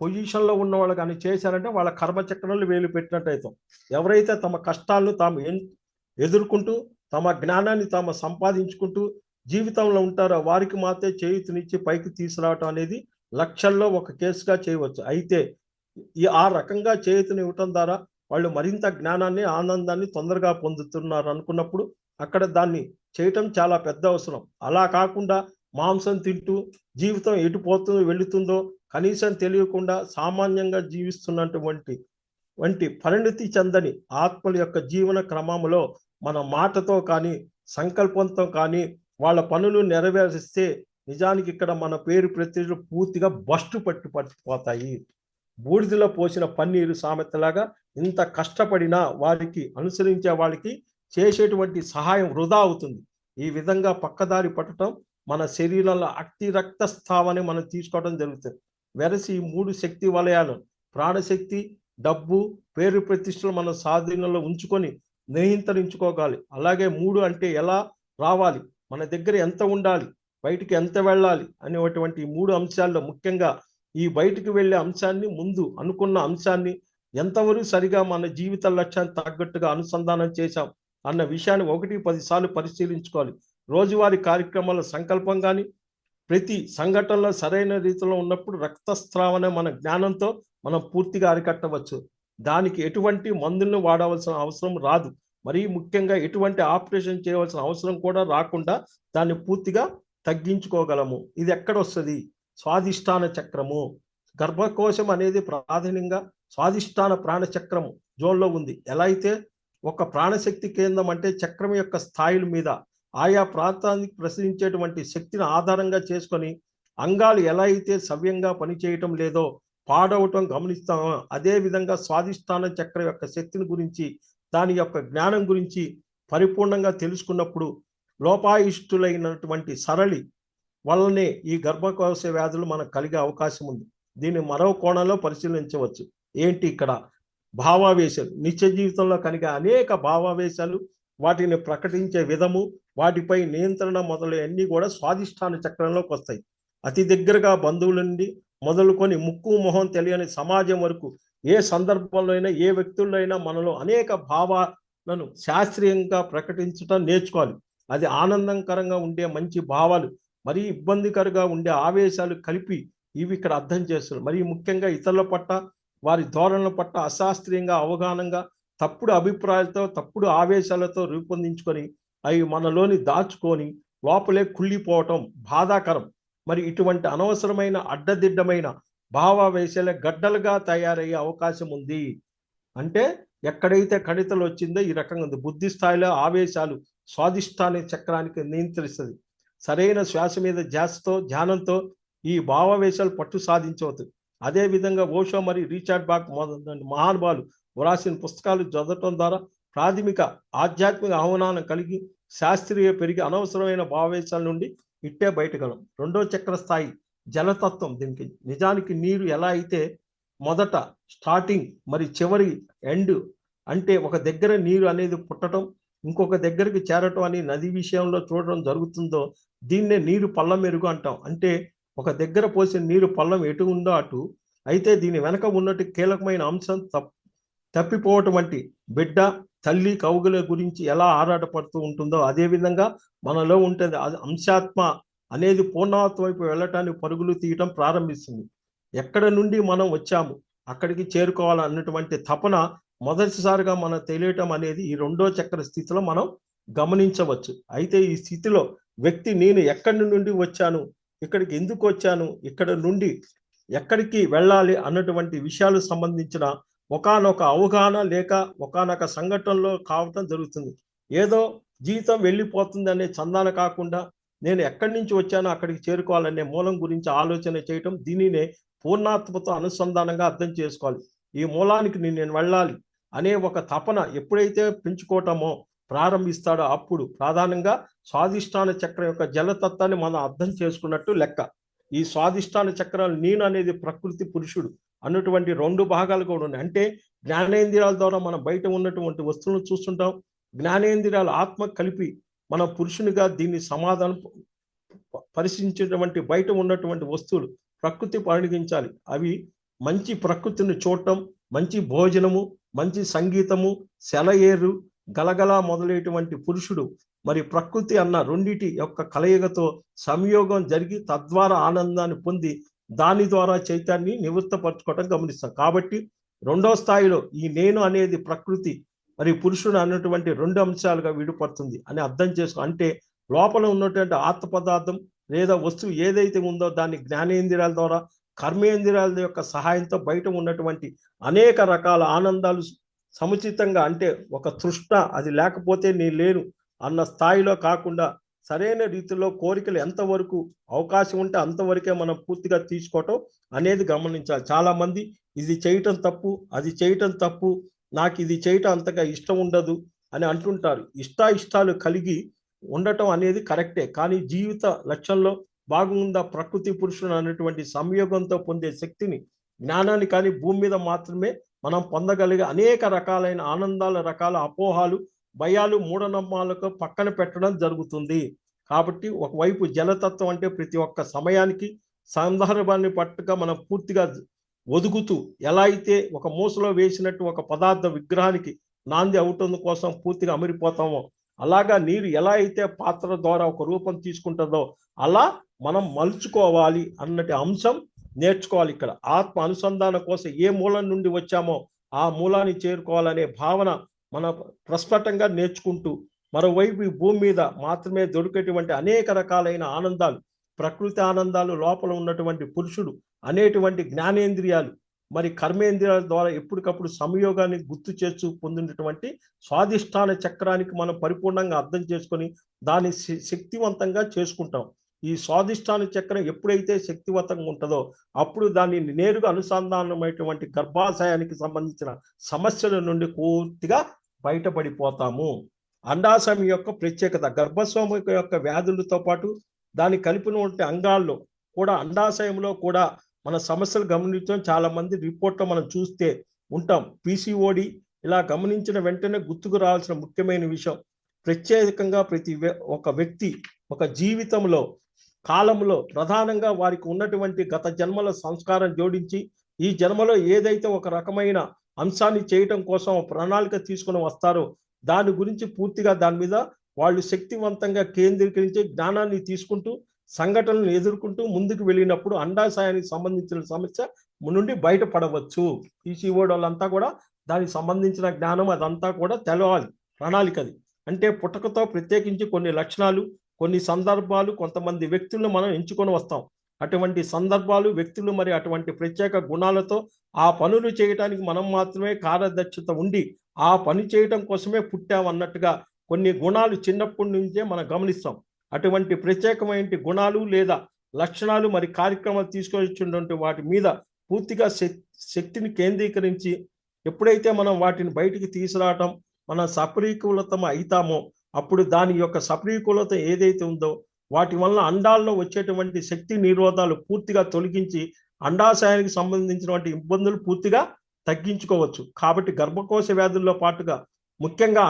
పొజిషన్లో ఉన్న వాళ్ళు కానీ చేశారంటే వాళ్ళ కర్మచక్రంలో వేలు పెట్టినట్టు అవుతాం. ఎవరైతే తమ కష్టాలను తాము ఎదుర్కొంటూ తమ జ్ఞానాన్ని తాము సంపాదించుకుంటూ జీవితంలో ఉంటారో వారికి మాత్రమే చేయూతనిచ్చి పైకి తీసుకురావటం అనేది లక్షల్లో ఒక కేసుగా చేయవచ్చు. అయితే ఆ రకంగా చేయూతని ఇవ్వటం ద్వారా వాళ్ళు మరింత జ్ఞానాన్ని, ఆనందాన్ని తొందరగా పొందుతున్నారు అనుకున్నప్పుడు అక్కడ దాన్ని చేయటం చాలా పెద్ద అవసరం. అలా కాకుండా మాంసం తింటూ జీవితం ఎటుపోతుందో వెళుతుందో కనీసం తెలియకుండా సామాన్యంగా జీవిస్తున్నటువంటి పరిణతి చెందని ఆత్మల యొక్క జీవన క్రమంలో మన మాటతో కానీ సంకల్పంతో కానీ వాళ్ళ పనులు నెరవేరిస్తే నిజానికి ఇక్కడ మన పేరు ప్రతిష్టలు పూర్తిగా బస్టు పట్టిపోతాయి. బూడిదలో పోసిన పన్నీరు సామెతలాగా ఇంత కష్టపడినా వారికి అనుసరించే వాళ్ళకి చేసేటువంటి సహాయం వృధా అవుతుంది. ఈ విధంగా పక్కదారి పట్టడం మన శరీరంలో అతి రక్తస్రావాన్ని మనం తీసుకోవడం జరుగుతుంది. వెరసి ఈ 3 శక్తి వలయాలు ప్రాణశక్తి, డబ్బు, పేరు ప్రతిష్టలు మన స్వాధీనంలో ఉంచుకొని నియంత్రించుకోగాలి. అలాగే 3 అంటే ఎలా రావాలి, మన దగ్గర ఎంత ఉండాలి, బయటికి ఎంత వెళ్ళాలి అనేటువంటి 3 అంశాల్లో ముఖ్యంగా ఈ బయటికి వెళ్ళే అంశాన్ని ముందు అనుకున్న అంశాన్ని ఎంతవరకు సరిగా మన జీవిత లక్ష్యాన్ని తగ్గట్టుగా అనుసంధానం చేశాం అన్న విషయాన్ని 1-10 సార్లు పరిశీలించుకోవాలి. రోజువారీ కార్యక్రమాల సంకల్పం కానీ ప్రతి సంఘటనలో సరైన రీతిలో ఉన్నప్పుడు రక్తస్రావణ మన జ్ఞానంతో మనం పూర్తిగా అరికట్టవచ్చు. దానికి ఎటువంటి మందులను వాడవలసిన అవసరం రాదు. మరీ ముఖ్యంగా ఎటువంటి ఆపరేషన్ చేయవలసిన అవసరం కూడా రాకుండా దాన్ని పూర్తిగా తగ్గించుకోగలము. ఇది ఎక్కడ వస్తుంది? స్వాదిష్టాన చక్రము. గర్భకోశం అనేది ప్రాధాన్యంగా స్వాదిష్టాన ప్రాణచక్రము జోన్లో ఉంది. ఎలా అయితే ఒక ప్రాణశక్తి కేంద్రం అంటే చక్రం యొక్క స్థాయిల మీద ఆయా ప్రాంతానికి ప్రసరించేటువంటి శక్తిని ఆధారంగా చేసుకొని అంగాలు ఎలా అయితే సవ్యంగా పనిచేయటం లేదో పాడవటం గమనిస్తామో అదే విధంగా స్వాదిష్టాన చక్రం యొక్క శక్తిని గురించి, దాని యొక్క జ్ఞానం గురించి పరిపూర్ణంగా తెలుసుకున్నప్పుడు లోపాయిష్టులైనటువంటి సరళి వల్లనే ఈ గర్భకోశ వ్యాధులు మనకు కలిగే అవకాశం ఉంది. దీన్ని మరో కోణంలో పరిశీలించవచ్చు. ఏంటి ఇక్కడ? భావావేశాలు. నిత్య జీవితంలో కలిగే అనేక భావావేశాలు, వాటిని ప్రకటించే విధము, వాటిపై నియంత్రణ మొదలైనవన్నీ కూడా స్వాదిష్టాన చక్రంలోకి వస్తాయి. అతి దగ్గరగా బంధువుల నుండి మొదలుకొని ముక్కు మొహం తెలియని సమాజం వరకు ఏ సందర్భంలో అయినా ఏ వ్యక్తుల్లో అయినా మనలో అనేక భావాలను శాస్త్రీయంగా ప్రకటించడం నేర్చుకోవాలి. అది ఆనందకరంగా ఉండే మంచి భావాలు, మరీ ఇబ్బందికరంగా ఉండే ఆవేశాలు కలిపి ఇవి ఇక్కడ అర్థం చేస్తున్నారు. మరీ ముఖ్యంగా ఇతరుల పట్ల, వారి ధోరణుల పట్ల అశాస్త్రీయంగా అవగాహనగా తప్పుడు అభిప్రాయాలతో, తప్పుడు ఆవేశాలతో రూపొందించుకొని అవి మనలోని దాచుకొని లోపలే కుళ్ళిపోవటం బాధాకరం. మరి ఇటువంటి అనవసరమైన అడ్డదిడ్డమైన భావావేశాలే గడ్డలుగా తయారయ్యే అవకాశం ఉంది. అంటే ఎక్కడైతే కణితలు వచ్చిందో ఈ రకంగా ఉంది. బుద్ధి స్థాయిలో ఆవేశాలు స్వాదిష్టాన చక్రానికి నియంత్రిస్తుంది. సరైన శ్వాస మీద ధ్యానంతో ఈ భావావేశాలు పట్టు సాధించవచ్చు. అదేవిధంగా ఓషో మరియు రిచర్డ్ బాక్ మహానుభావులు వ్రాసిన పుస్తకాలు చదవటం ద్వారా ప్రాథమిక ఆధ్యాత్మిక అవగాహన కలిగి శాస్త్రీయ పెరిగి అనవసరమైన భావావేశాల నుండి ఇట్టే బయటగలం. 2వ చక్ర స్థాయి జలతత్వం. దీనికి నిజానికి నీరు ఎలా అయితే మొదట స్టార్టింగ్ మరి చివరి ఎండ్, అంటే ఒక దగ్గర నీరు అనేది పుట్టడం ఇంకొక దగ్గరికి చేరటం అని నది విషయంలో చూడడం జరుగుతుందో దీన్నే నీరు పల్లం మెరుగు అంటాం. అంటే ఒక దగ్గర పోసిన నీరు పల్లం ఎటు ఉందో అటు. అయితే దీని వెనక ఉన్నట్టు కీలకమైన అంశం తప్పిపోవటం వంటి బిడ్డ తల్లి కౌగుల గురించి ఎలా ఆరాటపడుతూ ఉంటుందో అదేవిధంగా మనలో ఉంటుంది. అంశాత్మ అనేది పూర్ణాత్మ వైపు వెళ్ళటానికి పరుగులు తీయటం ప్రారంభిస్తుంది. ఎక్కడ నుండి మనం వచ్చాము అక్కడికి చేరుకోవాలన్నటువంటి తపన మొదటిసారిగా మనం తెలియటం అనేది ఈ రెండో చక్ర స్థితిలో మనం గమనించవచ్చు. అయితే ఈ స్థితిలో వ్యక్తి నేను ఎక్కడి నుండి వచ్చాను, ఇక్కడికి ఎందుకు వచ్చాను, ఇక్కడ నుండి ఎక్కడికి వెళ్ళాలి అన్నటువంటి విషయాలు సంబంధించిన ఒకానొక అవగాహన లేక ఒకానొక సంఘటనలో కావటం జరుగుతుంది. ఏదో జీవితం వెళ్ళిపోతుంది అనే చందాన కాకుండా నేను ఎక్కడి నుంచి వచ్చానో అక్కడికి చేరుకోవాలనే మూలం గురించి ఆలోచన చేయటం, దీనినే పూర్ణాత్మతో అనుసంధానంగా అర్థం చేసుకోవాలి. ఈ మూలానికి నేను వెళ్ళాలి అనే ఒక తపన ఎప్పుడైతే పెంచుకోవటమో ప్రారంభిస్తాడో అప్పుడు ప్రధానంగా స్వాదిష్టాన చక్రం యొక్క జలతత్వాన్ని మనం అర్థం చేసుకున్నట్టు లెక్క. ఈ స్వాదిష్టాన చక్రాలు నేను అనేది ప్రకృతి, పురుషుడు అన్నటువంటి రెండు భాగాలు కూడా ఉన్నాయి. అంటే జ్ఞానేంద్రియాల ద్వారా మనం బయట ఉన్నటువంటి వస్తువులను చూస్తుంటాం, జ్ఞానేంద్రియాలు ఆత్మ కలిపి మన పురుషునిగా దీన్ని సమాధానం పరిశీలించేటువంటి బయట ఉన్నటువంటి వస్తువులు ప్రకృతి పరిగణించాలి. అవి మంచి ప్రకృతిని చూడటం, మంచి భోజనము, మంచి సంగీతము, సెలయేరు, గలగల మొదలైనటువంటి పురుషుడు మరి ప్రకృతి అన్న రెండిటి యొక్క కలయికతో సంయోగం జరిగి తద్వారా ఆనందాన్ని పొంది దాని ద్వారా చైతన్యాన్ని నివృత్తపరచుకోవటం గమనిస్తాం. కాబట్టి రెండో స్థాయిలో ఈ నేను అనేది ప్రకృతి మరి పురుషుడు అన్నటువంటి రెండు అంశాలుగా విడిపడుతుంది అని అర్థం చేసుకో. అంటే లోపల ఉన్నటువంటి ఆత్మ పదార్థం లేదా వస్తువు ఏదైతే ఉందో దాన్ని జ్ఞానేంద్రియాల ద్వారా, కర్మేంద్రియాల యొక్క సహాయంతో బయట ఉన్నటువంటి అనేక రకాల ఆనందాలు సముచితంగా, అంటే ఒక తృష్ణ అది లేకపోతే నేను లేను అన్న స్థాయిలో కాకుండా సరైన రీతిలో కోరికలు ఎంతవరకు అవకాశం ఉంటే అంతవరకే మనం పూర్తిగా తీసుకోవటం అనేది గమనించాలి. చాలా మంది ఇది చేయటం తప్పు, అది చేయటం తప్పు, నాకు ఇది చేయటం అంతగా ఇష్టం ఉండదు అని అంటుంటారు. ఇష్టాలు కలిగి ఉండటం అనేది కరెక్టే, కానీ జీవిత లక్ష్యంలో భాగంగా ప్రకృతి పురుషుడు అనేటువంటి సంయోగంతో పొందే శక్తిని, జ్ఞానాన్ని కానీ భూమి మీద మాత్రమే మనం పొందగలిగే అనేక రకాలైన ఆనందాల రకాల అపోహాలు, భయాలు, మూఢనమ్మకాలకు పక్కన పెట్టడం జరుగుతుంది. కాబట్టి ఒకవైపు జలతత్వం అంటే ప్రతి ఒక్క సమయానికి సందర్భాన్ని పట్టుగా మనం పూర్తిగా ఒదుగుతూ, ఎలా అయితే ఒక మూసలో వేసినట్టు ఒక పదార్థ విగ్రహానికి నాంది అవటం కోసం పూర్తిగా అమిరిపోతామో, అలాగా నీరు ఎలా అయితే పాత్ర ద్వారా ఒక రూపం తీసుకుంటుందో అలా మనం మలుచుకోవాలి అన్నటి అంశం నేర్చుకోవాలి. ఇక్కడ ఆత్మ అనుసంధానం కోసం ఏ మూలం నుండి వచ్చామో ఆ మూలాన్ని చేరుకోవాలనే భావన మన ప్రస్ఫుటంగా నేర్చుకుంటూ, మరోవైపు ఈ భూమి మీద మాత్రమే దొరికేటువంటి అనేక రకాలైన ఆనందాలు, ప్రకృతి ఆనందాలు, లోపల ఉన్నటువంటి పురుషుడు అనేటువంటి జ్ఞానేంద్రియాలు మరి కర్మేంద్రియాల ద్వారా ఎప్పటికప్పుడు సంయోగాన్ని గుర్తు చేస్తూ పొందినటువంటి స్వాదిష్టాన చక్రానికి మనం పరిపూర్ణంగా అర్థం చేసుకొని దాన్ని శక్తివంతంగా చేసుకుంటాం. ఈ స్వాదిష్టాన చక్రం ఎప్పుడైతే శక్తివంతంగా ఉంటుందో అప్పుడు దాన్ని నేరుగా అనుసంధానమైనటువంటి గర్భాశయానికి సంబంధించిన సమస్యల నుండి పూర్తిగా బయటపడిపోతాము. అండాశయం యొక్క ప్రత్యేకత, గర్భస్వామి యొక్క వ్యాధులతో పాటు దాన్ని కలిపిన అంగాల్లో కూడా అండాశయంలో కూడా మన సమస్యలు గమనించడం చాలా మంది రిపోర్ట్లో మనం చూస్తే ఉంటాం. పీసీఓడి ఇలా గమనించిన వెంటనే గుర్తుకు రావాల్సిన ముఖ్యమైన విషయం, ప్రత్యేకంగా ప్రతి ఒక వ్యక్తి ఒక జీవితంలో కాలంలో ప్రధానంగా వారికి ఉన్నటువంటి గత జన్మల సంస్కారం జోడించి ఈ జన్మలో ఏదైతే ఒక రకమైన అంశాన్ని చేయటం కోసం ప్రణాళిక తీసుకుని వస్తారో దాని గురించి పూర్తిగా దాని మీద వాళ్ళు శక్తివంతంగా కేంద్రీకరించి జ్ఞానాన్ని తీసుకుంటూ సంఘటనలను ఎదుర్కొంటూ ముందుకు వెళ్ళినప్పుడు అండాశయానికి సంబంధించిన సమస్య నుండి బయటపడవచ్చు. పీసీఓడి వాళ్ళంతా కూడా దానికి సంబంధించిన జ్ఞానం అదంతా కూడా తెలవాలి. ప్రణాళికది అంటే పుట్టకతో ప్రత్యేకించి కొన్ని లక్షణాలు, కొన్ని సందర్భాలు, కొంతమంది వ్యక్తులను మనం ఎంచుకొని వస్తాం. అటువంటి సందర్భాలు, వ్యక్తులు మరి అటువంటి ప్రత్యేక గుణాలతో ఆ పనులు చేయడానికి మనం మాత్రమే కార్యదక్షత ఉండి ఆ పని చేయటం కోసమే పుట్టామన్నట్టుగా కొన్ని గుణాలు చిన్నప్పటి నుంచే మనం గమనిస్తాం. అటువంటి ప్రత్యేకమైన గుణాలు లేదా లక్షణాలు మరి కార్యక్రమాలు తీసుకొచ్చినటువంటి వాటి మీద పూర్తిగా శక్తిని కేంద్రీకరించి ఎప్పుడైతే మనం వాటిని బయటికి తీసుకురావటం మనం సఫలీకృతం అవుతామో అప్పుడు దాని యొక్క సఫలీకృత ఏదైతే ఉందో వాటి వలన అండాల్లో వచ్చేటువంటి శక్తి నిరోధాలు పూర్తిగా తొలగించి అండాశయానికి సంబంధించినటువంటి ఇబ్బందులు పూర్తిగా తగ్గించుకోవచ్చు. కాబట్టి గర్భకోశ వ్యాధుల్లో పాటుగా ముఖ్యంగా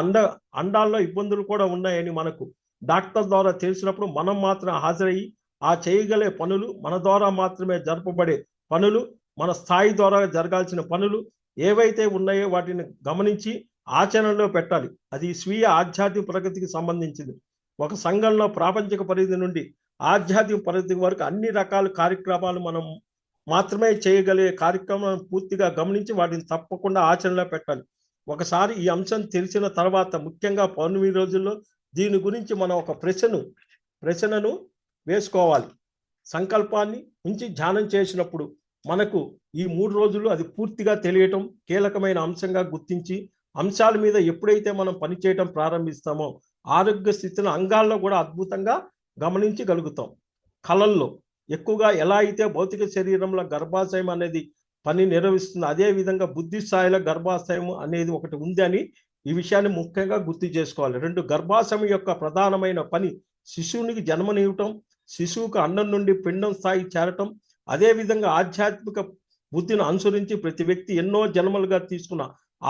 అండాల్లో ఇబ్బందులు కూడా ఉన్నాయని మనకు డాక్టర్ ద్వారా తెలిసినప్పుడు మనం మాత్రం హాజరయ్యి ఆ చేయగలే పనులు, మన ద్వారా మాత్రమే జరపబడే పనులు, మన స్థాయి ద్వారా జరగాల్సిన పనులు ఏవైతే ఉన్నాయో వాటిని గమనించి ఆచరణలో పెట్టాలి. అది స్వీయ ఆధ్యాత్మిక ప్రగతికి సంబంధించింది. ఒక సంఘంలో ప్రాపంచిక పరిధి నుండి ఆధ్యాత్మిక పరిధి వరకు అన్ని రకాల కార్యక్రమాలు మనం మాత్రమే చేయగలిగే కార్యక్రమాలను పూర్తిగా గమనించి వాటిని తప్పకుండా ఆచరణలో పెట్టాలి. ఒకసారి ఈ అంశం తెలిసిన తర్వాత ముఖ్యంగా పౌర్ణమి రోజుల్లో దీని గురించి మనం ఒక ప్రశ్నను వేసుకోవాలి. సంకల్పాన్ని ఉంచి ధ్యానం చేసినప్పుడు మనకు ఈ 3 రోజులు అది పూర్తిగా తెలియటం కీలకమైన అంశంగా గుర్తించి అంశాల మీద ఎప్పుడైతే మనం పనిచేయటం ప్రారంభిస్తామో ఆరోగ్య స్థితిని అంగాల్లో కూడా అద్భుతంగా గమనించగలుగుతాం. కళల్లో ఎక్కువగా ఎలా అయితే భౌతిక శరీరంలో గర్భాశయం అనేది పని నిర్వహిస్తుంది, అదే విధంగా బుద్ధి స్థాయిలో గర్భాశయం అనేది ఒకటి ఉంది అని ఈ విషయాన్ని ముఖ్యంగా గుర్తు చేసుకోవాలి. 2 గర్భాశయం యొక్క ప్రధానమైన పని శిశువునికి జన్మనివ్వటం, శిశువుకు అన్నం నుండి పిండం స్థాయి చేరటం, అదేవిధంగా ఆధ్యాత్మిక బుద్ధిని అనుసరించి ప్రతి వ్యక్తి ఎన్నో జన్మలుగా తీసుకున్న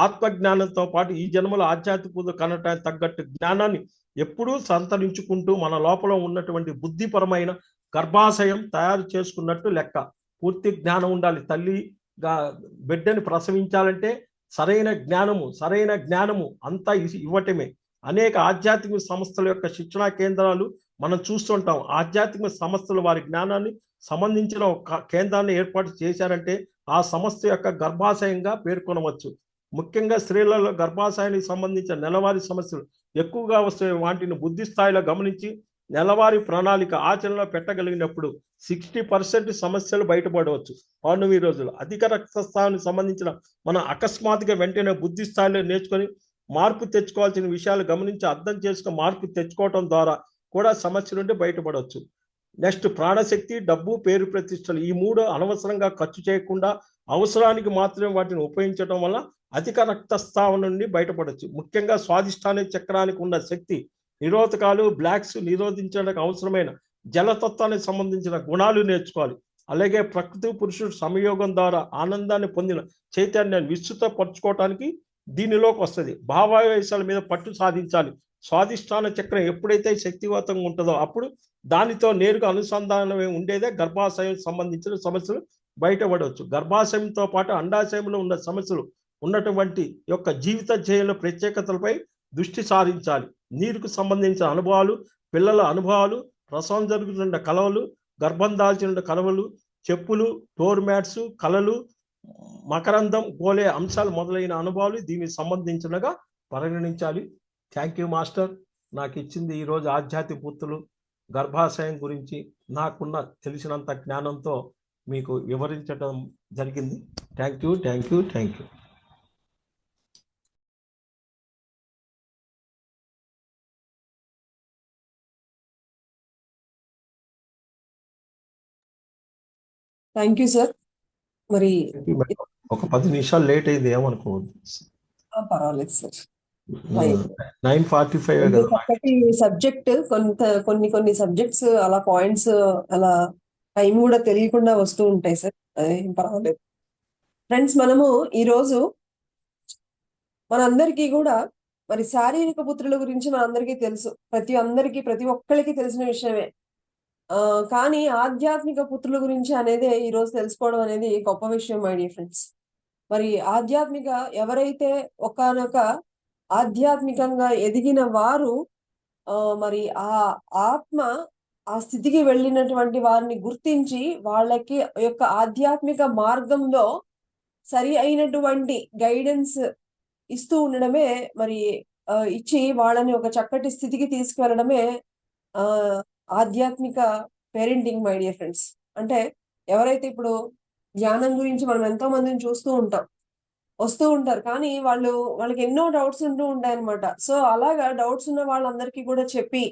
ఆత్మజ్ఞానంతో పాటు ఈ జన్మలో ఆధ్యాత్మిక కనటానికి తగ్గట్టు జ్ఞానాన్ని ఎప్పుడూ సంతరించుకుంటూ మన లోపల ఉన్నటువంటి బుద్ధిపరమైన గర్భాశయం తయారు చేసుకున్నట్టు లెక్క. పూర్తి జ్ఞానం ఉండాలి. తల్లిగా బిడ్డని ప్రసవించాలంటే సరైన జ్ఞానము అంతా ఇవ్వటమే. అనేక ఆధ్యాత్మిక సంస్థల యొక్క శిక్షణా కేంద్రాలు మనం చూస్తుంటాం. ఆధ్యాత్మిక సంస్థలు వారి జ్ఞానాన్ని సంబంధించిన ఒక కేంద్రాన్ని ఏర్పాటు చేశారంటే ఆ సంస్థ యొక్క గర్భాశయంగా పేర్కొనవచ్చు. ముఖ్యంగా స్త్రీలలో గర్భాశయానికి సంబంధించిన నెలవారీ సమస్యలు ఎక్కువగా వస్తే వాటిని బుద్ధి స్థాయిలో గమనించి నెలవారీ ప్రణాళిక ఆచరణలో పెట్టగలిగినప్పుడు 60% సమస్యలు బయటపడవచ్చు. పౌర్ణమి రోజులు అధిక రక్తస్థానానికి సంబంధించిన మన అకస్మాత్తుగా వెంటనే బుద్ధి స్థాయిలో నేర్చుకొని మార్పు తెచ్చుకోవాల్సిన విషయాలు గమనించి అర్థం చేసుకుని మార్పు తెచ్చుకోవటం ద్వారా కూడా సమస్య నుండి బయటపడవచ్చు. నెక్స్ట్ ప్రాణశక్తి, డబ్బు, పేరు ప్రతిష్టలు ఈ 3 అనవసరంగా ఖర్చు చేయకుండా అవసరానికి మాత్రమే వాటిని ఉపయోగించడం వల్ల అధిక రక్తస్రావం నుండి బయటపడవచ్చు. ముఖ్యంగా స్వాదిష్టాన చక్రానికి ఉన్న శక్తి నిరోధకాలు బ్లాక్స్ నిరోధించడానికి అవసరమైన జలతత్వానికి సంబంధించిన గుణాలు నేర్చుకోవాలి. అలాగే ప్రకృతి పురుషుడు సంయోగం ద్వారా ఆనందాన్ని పొందిన చైతన్యాన్ని విస్తృతపరచుకోవటానికి దీనిలోకి వస్తుంది. భావావేశాల మీద పట్టు సాధించాలి. స్వాదిష్టాన చక్రం ఎప్పుడైతే శక్తివంతంగా ఉంటుందో అప్పుడు దానితో నేరుగా అనుసంధానమే ఉండేదే గర్భాశయం సంబంధించిన సమస్యలు బయటపడవచ్చు. గర్భాశయంతో పాటు అండాశయంలో ఉన్న సమస్యలు ఉన్నటువంటి యొక్క జీవిత ధ్యేయంలో ప్రత్యేకతలపై దృష్టి సారించాలి. నీరుకు సంబంధించిన అనుభవాలు, పిల్లల అనుభవాలు, ప్రసవం జరుగుతున్న కలవలు, గర్భం దాల్చిన కలవలు, చెప్పులు, డోర్ మ్యాట్స్, కళలు, మకరందం గోలే అంశాలు మొదలైన అనుభవాలు దీనికి సంబంధించినగా పరిగణించాలి. Thank you master. నాకు ఇచ్చింది ఈరోజు ఆధ్యాత్మిక పూర్తులు గర్భాశయం గురించి నాకున్న తెలిసినంత జ్ఞానంతో మీకు వివరించడం జరిగింది. Thank you. Thank you sir. మరి ఒక 10 నిమిషాలు లేట్ అయింది, ఏమనుకోవద్దు. పర్వాలేదు సార్. 9:45 చక్కటి సబ్జెక్ట్. కొన్ని సబ్జెక్ట్స్ అలా పాయింట్స్ అలా టైం కూడా తెలియకుండా వస్తూ ఉంటాయి సార్. అదేం పర్వాలేదు. ఫ్రెండ్స్, మనము ఈరోజు మనందరికీ కూడా మరి శారీరక పుత్రుల గురించి మనందరికీ తెలుసు. ప్రతి ఒక్కరికి తెలిసిన విషయమే. కానీ ఆధ్యాత్మిక పుత్రుల గురించి అనేది ఈ రోజు తెలుసుకోవడం అనేది గొప్ప విషయం మై డియర్ ఫ్రెండ్స్. మరి ఎవరైతే ఒకానొక ఆధ్యాత్మికంగా ఎదిగిన వారు మరి ఆ ఆత్మ ఆ స్థితికి వెళ్ళినటువంటి వారిని గుర్తించి వాళ్ళకి యొక్క ఆధ్యాత్మిక మార్గంలో సరి అయినటువంటి గైడెన్స్ ఇస్తూ ఉండడమే, మరి ఇచ్చి వాళ్ళని ఒక చక్కటి స్థితికి తీసుకువెళ్ళడమే ఆధ్యాత్మిక పేరెంటింగ్ మై డియర్ ఫ్రెండ్స్. అంటే ఎవరైతే ఇప్పుడు ధ్యానం గురించి మనం ఎంతో మందిని చూస్తూ వస్తూ ఉంటారు, కానీ వాళ్ళకి ఎన్నో డౌట్స్ ఉంటూ ఉంటాయన్నమాట. సో అలాగా డౌట్స్ ఉన్న వాళ్ళందరికీ కూడా చెప్పి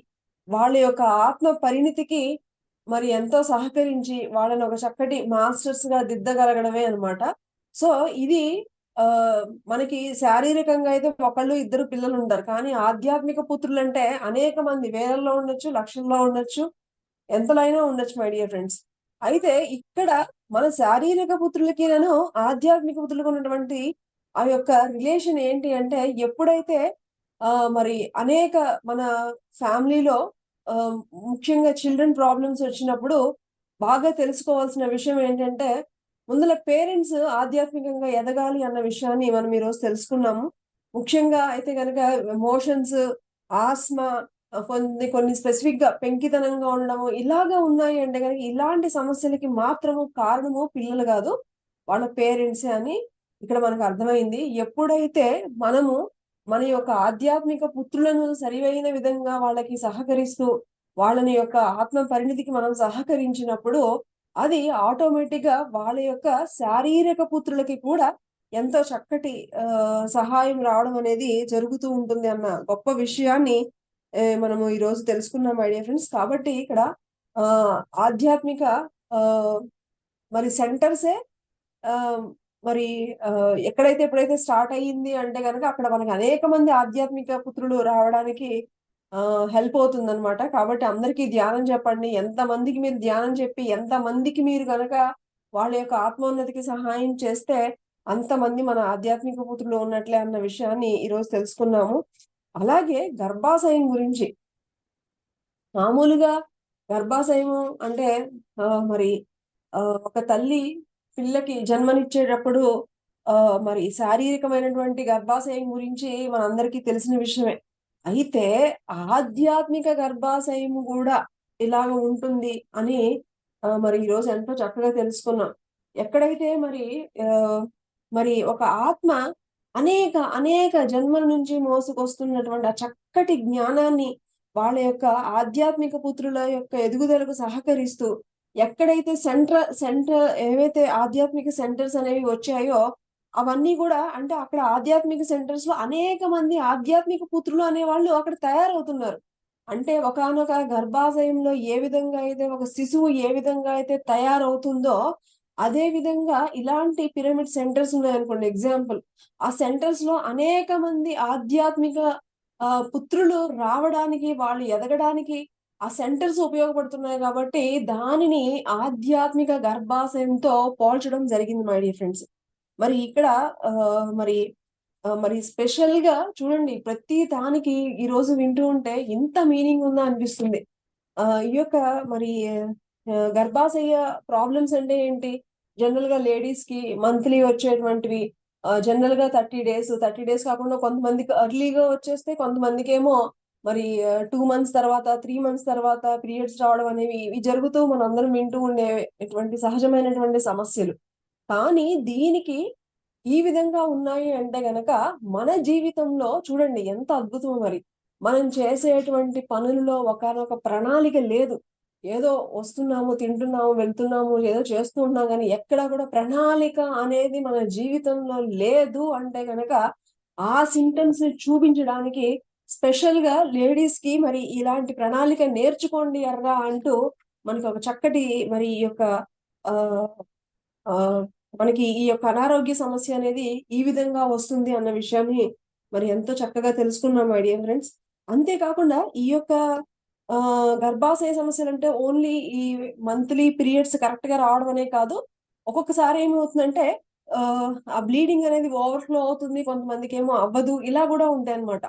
వాళ్ళ యొక్క ఆత్మ పరిణితికి మరి ఎంతో సహకరించి వాళ్ళని ఒక చక్కటి మాస్టర్స్ గా దిద్దగలగడమే అన్నమాట. సో ఇది మనకి శారీరకంగా అయితే 1-2 పిల్లలు ఉంటారు, కానీ ఆధ్యాత్మిక పుత్రులు అంటే అనేక మంది, వేలల్లో ఉండొచ్చు, లక్షల్లో ఉండొచ్చు, ఎంతలైనా ఉండొచ్చు మై డియర్ ఫ్రెండ్స్. అయితే ఇక్కడ మన శారీరక పుత్రులకి ఆధ్యాత్మిక పుత్రులకు ఉన్నటువంటి ఆ యొక్క రిలేషన్ ఏంటి అంటే, ఎప్పుడైతే మరి అనేక మన ఫ్యామిలీలో ముఖ్యంగా చిల్డ్రన్ ప్రాబ్లమ్స్ వచ్చినప్పుడు బాగా తెలుసుకోవాల్సిన విషయం ఏంటంటే, ముందుల పేరెంట్స్ ఆధ్యాత్మికంగా ఎదగాలి అన్న విషయాన్ని మనం ఈరోజు తెలుసుకున్నాము. ముఖ్యంగా అయితే కనుక ఎమోషన్స్, ఆస్మా, కొన్ని స్పెసిఫిక్ గా పెంకితనంగా ఉండడము ఇలాగా ఉన్నాయి అంటే కనుక ఇలాంటి సమస్యలకి మాత్రము కారణము పిల్లలు కాదు, వాళ్ళ పేరెంట్సే అని ఇక్కడ మనకు అర్థమైంది. ఎప్పుడైతే మనము మన యొక్క ఆధ్యాత్మిక పుత్రులను సరియైన విధంగా వాళ్ళకి సహకరిస్తూ, వాళ్ళని యొక్క ఆత్మ పరిణితికి మనం సహకరించినప్పుడు, అది ఆటోమేటిక్‌గా వాళ్ళ యొక్క శారీరక పుత్రులకి కూడా ఎంతో చక్కటి సహాయం రావడం అనేది జరుగుతూ ఉంటుంది అన్న గొప్ప విషయాన్ని మనము ఈరోజు తెలుసుకున్నాం మై డియర్ ఫ్రెండ్స్. కాబట్టి ఇక్కడ ఆహ్, ఆధ్యాత్మిక ఆహ్, మరి సెంటర్సే ఆహ్, మరి ఎక్కడైతే ఎప్పుడైతే స్టార్ట్ అయ్యింది అంటే గనక అక్కడ మనకి అనేక మంది ఆధ్యాత్మిక పుత్రులు రావడానికి హెల్ప్ అవుతుందనమాట. కాబట్టి అందరికీ ధ్యానం చెప్పండి. ఎంతమందికి మీరు ధ్యానం చెప్పి, ఎంతమందికి మీరు గనక వాళ్ళ యొక్క ఆత్మోన్నతికి సహాయం చేస్తే, అంతమంది మన ఆధ్యాత్మిక పుత్రులు ఉన్నట్లే అన్న విషయాన్ని ఈరోజు తెలుసుకున్నాము. అలాగే గర్భాశయం గురించి మామూలుగా గర్భాశయము అంటే మరి ఒక తల్లి పిల్లకి జన్మనిచ్చేటప్పుడు మరి శారీరకమైనటువంటి గర్భాశయం గురించి మనందరికీ తెలిసిన విషయమే. అయితే ఆధ్యాత్మిక గర్భాశయము గూడా ఇలాగ ఉంటుంది అని మరి ఈరోజు ఎంతో చక్కగా తెలుసుకున్నాం. ఎక్కడైతే మరి ఆహ్, మరి ఒక ఆత్మ అనేక జన్మల నుంచి మోసుకొస్తున్నటువంటి ఆ చక్కటి జ్ఞానాన్ని వాళ్ళ యొక్క ఆధ్యాత్మిక పుత్రుల యొక్క ఎదుగుదలకు సహకరిస్తూ, ఎక్కడైతే సెంటర్ ఏవైతే ఆధ్యాత్మిక సెంటర్స్ అనేవి వచ్చాయో, అవన్నీ గూడా అంటే అక్కడ ఆధ్యాత్మిక సెంటర్స్‌లో అనేక మంది ఆధ్యాత్మిక పుత్రులు అనేవాళ్ళు అక్కడ తయారవుతున్నారు. అంటే ఒకానొక గర్భాశయంలో ఏ విధంగా అయితే ఒక శిశువు ఏ విధంగా అయితే తయారవుతుందో, అదే విధంగా ఇలాంటి పిరమిడ్ సెంటర్స్ ఉన్నాయనుకోండి ఎగ్జాంపుల్. ఆ సెంటర్స్‌లో అనేక మంది ఆధ్యాత్మిక పుత్రులు రావడానికి, వాళ్ళు ఎదగడానికి ఆ సెంటర్స్ ఉపయోగపడుతున్నాయి గాబట్టి, దానిని ఆధ్యాత్మిక గర్భాశయంతో పోల్చడం జరిగింది మై డియర్ ఫ్రెండ్స్. మరి ఇక్కడ మరి మరి స్పెషల్‌గా చూడండి ప్రతి దానికి ఈరోజు వింటూ ఉంటే ఇంత మీనింగ్ ఉందా అనిపిస్తుంది. ఈ యొక్క మరి గర్భాశయ ప్రాబ్లమ్స్ అంటే ఏంటి? జనరల్‌గా లేడీస్‌కి మంత్లీ వచ్చేటువంటివి జనరల్‌గా 30 డేస్ కాకుండా కొంతమందికి ఎర్లీగా వచ్చేస్తే కొంతమందికేమో మరి 2 మంత్స్ తర్వాత, 3 మంత్స్ తర్వాత పీరియడ్స్ రావడం అనేవి ఇవి జరుగుతూ మనందరం వింటూ ఉండేటువంటి సహజమైనటువంటి సమస్యలు. కానీ దీనికి ఈ విధంగా ఉన్నాయి అంటే గనక, మన జీవితంలో చూడండి ఎంత అద్భుతమో మరి. మనం చేసేటువంటి పనుల్లో ఒకానొక ప్రణాళిక లేదు. ఏదో వస్తున్నాము, తింటున్నాము, వెళ్తున్నాము, ఏదో చేస్తూ ఉన్నాం గానీ, ఎక్కడా కూడా ప్రణాళిక అనేది మన జీవితంలో లేదు అంటే గనక, ఆ సింప్టమ్స్‌ని చూపించడానికి స్పెషల్‌గా లేడీస్‌కి మరి ఇలాంటి ప్రణాళిక నేర్చుకోండి అర్రా అంటూ మనకొక చక్కటి మరి ఈ యొక్క ఆహ్, ఆహ్, మనకి ఈ యొక్క అనారోగ్య సమస్య అనేది ఈ విధంగా వస్తుంది అన్న విషయాన్ని మరి ఎంతో చక్కగా తెలుసుకున్నాం మై డియర్ ఫ్రెండ్స్. అంతే కాకుండా ఈ యొక్క గర్భాశయ సమస్యలంటే ఓన్లీ ఈ మంత్లీ పీరియడ్స్ కరెక్ట్‌గా రావడం అనే కాదు. ఒక్కొక్కసారి ఏమవుతుందంటే ఆ బ్లీడింగ్ అనేది ఓవర్‌ఫ్లో అవుతుంది. కొంతమందికేమో అవ్వదు. ఇలా గూడా ఉంటాయన్నమాట.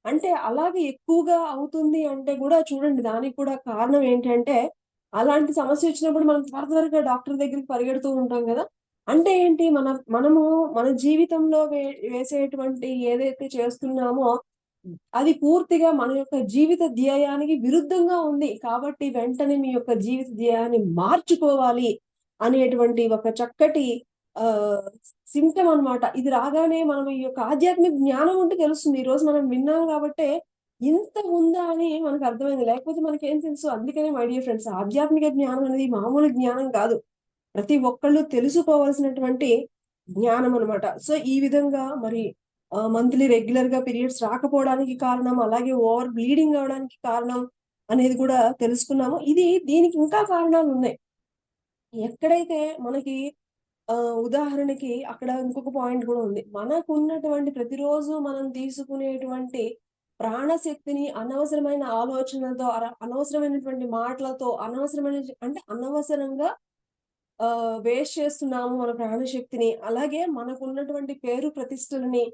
అంటే అలాగే ఎక్కువగా అవుతుంది అంటే గూడా చూడండి దానికి కూడా కారణం ఏంటంటే, అలాంటి సమస్యొచ్చినప్పుడు మనం త్వరగా డాక్టర్ దగ్గరికి పరిగెడుతూ ఉంటాం గదా! అంటే ఏంటి మనము మన జీవితంలో వేసేటువంటి ఏదైతే చేస్తున్నామో, అది పూర్తిగా మన యొక్క జీవిత ధ్యేయానికి విరుద్ధంగా ఉంది. కాబట్టి వెంటనే మీ యొక్క జీవిత ధ్యేయాన్ని మార్చుకోవాలి అనేటువంటి ఒక చక్కటి ఆహ్, సింప్టమ్ అన్నమాట. ఇది రాగానే మనం ఈ యొక్క ఆధ్యాత్మిక జ్ఞానం ఉంటే తెలుస్తుంది. ఈరోజు మనం విన్నాం గాబట్టే ఇంత ఉందా అని మనకు అర్థమైంది. లేకపోతే మనకేం తెలుసు. అందుకనే మై డియర్ ఫ్రెండ్స్ ఆధ్యాత్మిక జ్ఞానం అనేది మామూలు జ్ఞానం కాదు. ప్రతి ఒక్కళ్ళు తెలుసుకోవాల్సినటువంటి జ్ఞానం అన్నమాట. సో, ఈ విధంగా మరి మంత్లీ రెగ్యులర్‌గా పీరియడ్స్ రాకపోవడానికి కారణం, అలాగే ఓవర్ బ్లీడింగ్ అవ్వడానికి కారణం అనేది కూడా తెలుసుకున్నాము. దీనికి ఇంకా కారణాలున్నాయి. ఎక్కడైతే మనకి ఉదాహరణకి అక్కడ ఇంకొక పాయింట్ గూడా ఉంది. మనకున్నటువంటి ప్రతిరోజు మనం తీసుకునేటువంటి ప్రాణశక్తిని అనవసరమైన ఆలోచనలతో, అనవసరమైనటువంటి మాటలతో, అనవసరంగా వేస్ట్ చేస్తున్నాము మన ప్రాణశక్తిని. అలాగే మనకున్నటువంటి పేరు ప్రతిష్టలని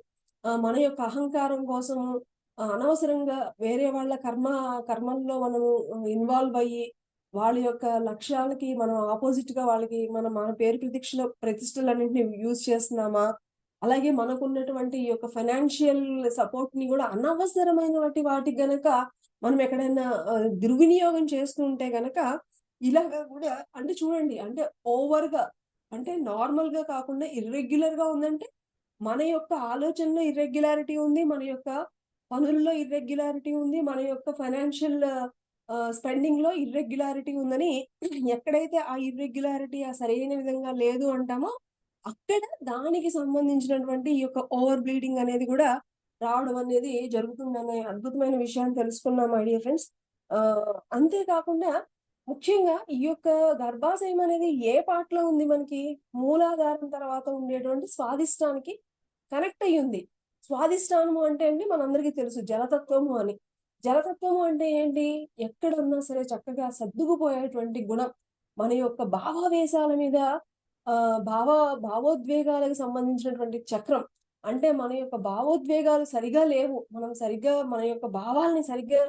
మన యొక్క అహంకారం కోసము అనవసరంగా వేరే వాళ్ళ కర్మల్లో మనము ఇన్వాల్వ్ అయ్యి, వాళ్ళ యొక్క లక్ష్యాలకి మనం అపోజిట్‌గా వాళ్ళకి మన పేరు ప్రతిష్టలన్నింటిని యూజ్ చేస్తున్నామా? అలాగే మనకున్నటువంటి ఈ యొక్క ఫైనాన్షియల్ సపోర్ట్‌ని గూడా అనవసరమైన వాటికి గనక మనం ఎక్కడైనా దుర్వినియోగం చేస్తూ ఉంటే గనక ఇలాగ గూడా అంటే చూడండి. అంటే ఓవర్‌గా అంటే నార్మల్‌గా కాకుండా ఇర్రెగ్యులర్‌గా ఉందంటే మన యొక్క ఆలోచనలో ఇర్రెగ్యులారిటీ ఉంది. మన యొక్క పనుల్లో ఇర్రెగ్యులారిటీ ఉంది. మన యొక్క ఫైనాన్షియల్ స్పెండింగ్‌లో ఇర్రెగ్యులారిటీ ఉందని ఎక్కడైతే ఆ ఇర్రెగ్యులారిటీ సరైన విధంగా లేదు అంటామో, అక్కడ దానికి సంబంధించినటువంటి ఈ యొక్క ఓవర్ బ్లీడింగ్ అనేది కూడా రావడం అనేది జరుగుతుందనే అద్భుతమైన విషయాన్ని తెలుసుకున్నాం మై డియర్ ఫ్రెండ్స్. అంతే కాకుండా ముఖ్యంగా ఈ యొక్క గర్భాశయం అనేది ఏ పార్ట్‌లో ఉంది మనకి? మూలాధారం తర్వాత ఉండేటువంటి స్వాదిష్టానికి కనెక్ట్ అయ్యుంది. స్వాదిష్టానము అంటే అండి మనందరికీ తెలుసు జలతత్వము అని. జలతత్వము అంటే ఏంటి? ఎక్కడున్నా సరే చక్కగా సర్దుకుపోయేటువంటి గుణం. మన యొక్క భావావేశాల మీద భావోద్వేగాలకు సంబంధించినటువంటి చక్రం. అంటే మన యొక్క భావోద్వేగాలు సరిగా లేవు. మనం సరిగ్గా మన యొక్క భావాల్ని సరిగ్గా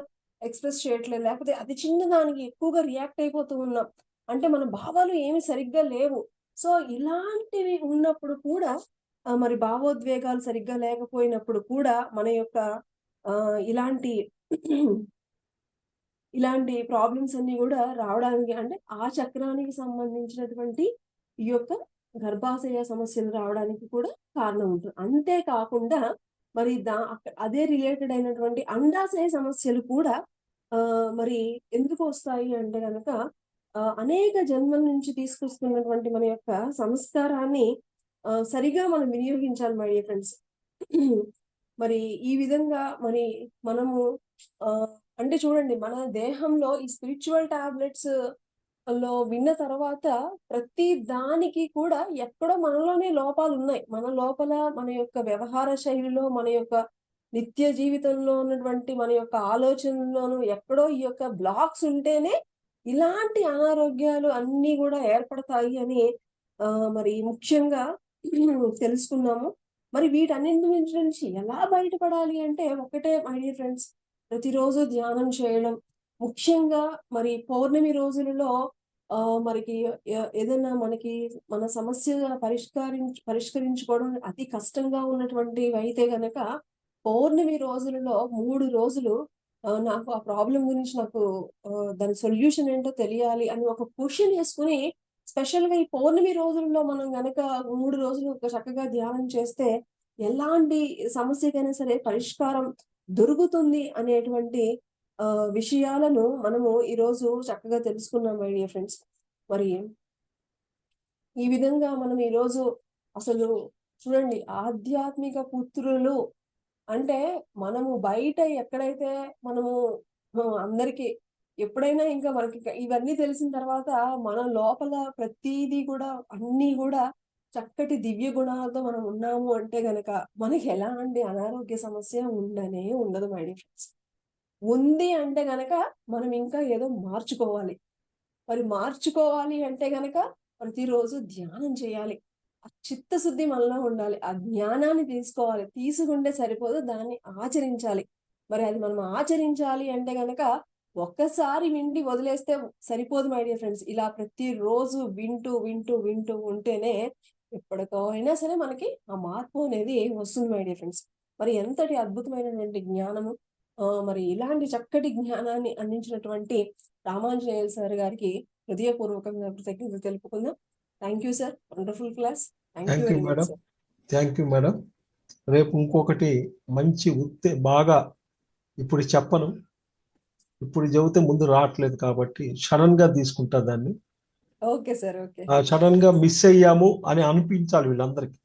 ఎక్స్‌ప్రెస్ చేయట్లేదు. లేకపోతే అతి చిన్న దానికి ఎక్కువగా రియాక్ట్ అయిపోతూ ఉన్నాం. అంటే మన భావాలు ఏమి సరిగ్గా లేవు. సో, ఇలాంటివి ఉన్నప్పుడు కూడా మరి భావోద్వేగాలు సరిగ్గా లేకపోయినప్పుడు కూడా మన యొక్క ఇలాంటి ఇలాంటి ప్రాబ్లమ్స్ అన్నీ గూడా రావడానికి అంటే ఆ చక్రానికి సంబంధించినటువంటి ఈ యొక్క గర్భాశయ సమస్యలు రావడానికి కూడా కారణం ఉంటుంది. అంతే కాకుండా మరి అదే రిలేటెడ్ అయినటువంటి అండాశయ సమస్యలు కూడా మరి ఎందుకు వస్తాయి అంటే గనక అనేక జన్మల నుంచి తీసుకొస్తున్నటువంటి మన యొక్క సంస్కారాన్ని సరిగా మనం వినియోగించాలి మై డియర్ ఫ్రెండ్స్. మరి ఈ విధంగా మరి మనము అంటే చూడండి మన దేహంలో ఈ స్పిరిచువల్ టాబ్లెట్స్ లో విన్న తర్వాత ప్రతి దానికి కూడా ఎక్కడో మనలోనే లోపాలున్నాయి. మన లోపల మన యొక్క వ్యవహార శైలిలో, మన యొక్క నిత్య జీవితంలో ఉన్నటువంటి మన యొక్క ఆలోచనల్లోనూ ఎక్కడో ఈ యొక్క బ్లాక్స్ ఉంటేనే ఇలాంటి అనారోగ్యాలు అన్నీ గూడా ఏర్పడతాయి అని మరి ముఖ్యంగా తెలుసుకున్నాము. మరి వీటన్నింటి నుంచి ఎలా బయటపడాలి అంటే ఒకటే మై డియర్ ఫ్రెండ్స్, ప్రతిరోజు ధ్యానం చేయడం. ముఖ్యంగా మరి పౌర్ణమి రోజులలో మనకి ఏదైనా మనకి మన సమస్య పరిష్కరించుకోవడం అతి కష్టంగా ఉన్నటువంటివైతే గనక పౌర్ణమి రోజులలో 3 రోజులు నాకు ఆ ప్రాబ్లమ్ గురించి నాకు దాని సొల్యూషన్ ఏంటో తెలియాలి అని ఒక క్వెషన్ యేసుకొని స్పెషల్‌గా ఈ పౌర్ణమి రోజుల్లో మనం గనక 3 రోజులు చక్కగా ధ్యానం చేస్తే ఎలాంటి సమస్యకైనా సరే పరిష్కారం దొరుకుతుంది అనేటువంటి విషయాలను మనము ఈరోజు చక్కగా తెలుసుకున్నాం మై డియర్ ఫ్రెండ్స్. మరి ఈ విధంగా మనం ఈరోజు అసలు చూడండి ఆధ్యాత్మిక పుత్రులు అంటే మనము బయట ఎక్కడైతే మనము అందరికీ ఎప్పుడైనా ఇంకా మనకి ఇవన్నీ తెలిసిన తర్వాత మన లోపల ప్రతీదీ కూడా అన్నీ కూడా చక్కటి దివ్య గుణాలతో మనం ఉన్నాము అంటే గనక మనకి ఎలాంటి అనారోగ్య సమస్య ఉండనే ఉండదు మై డియర్ ఫ్రెండ్స్. ఉంది అంటే గనక మనం ఇంకా ఏదో మార్చుకోవాలి. మరి మార్చుకోవాలి అంటే గనక ప్రతిరోజు ధ్యానం చేయాలి. ఆ చిత్తశుద్ధి మనలో ఉండాలి. ఆ జ్ఞానాన్ని తీసుకోవాలి. తీసుకుంటే సరిపోదు, దాన్ని ఆచరించాలి. మరి అది మనం ఆచరించాలి అంటే గనక ఒక్కసారి విండి వదిలేస్తే సరిపోదు మై డియర్ ఫ్రెండ్స్. ఇలా ప్రతిరోజు వింటూ ఉంటేనే ఎప్పటికో అయినా సరే మనకి ఆ మార్పు అనేది వస్తుంది మై డియర్ ఫ్రెండ్స్. మరి ఎంతటి అద్భుతమైనటువంటి జ్ఞానము మరి ఇలాంటి చక్కటి జ్ఞానాన్ని అందించినటువంటి రామాంజనేయులు సార్ గారికి హృదయపూర్వకంగా కృతజ్ఞతలు తెలుపుకుందాం. Thank you sir. Wonderful class. Thank you very much sir. Thank you madam. రేపు ఇంకొకటి మంచి బాగా ఇప్పుడు చెప్పను, ఇప్పుడు చెబితే ముందు రావట్లేదు కాబట్టి సడన్ గా తీసుకుంటా దాన్ని. Okay sir. ఓకే. సడన్ గా మిస్ అయ్యాము అని అనిపించాలి వీళ్ళందరికీ.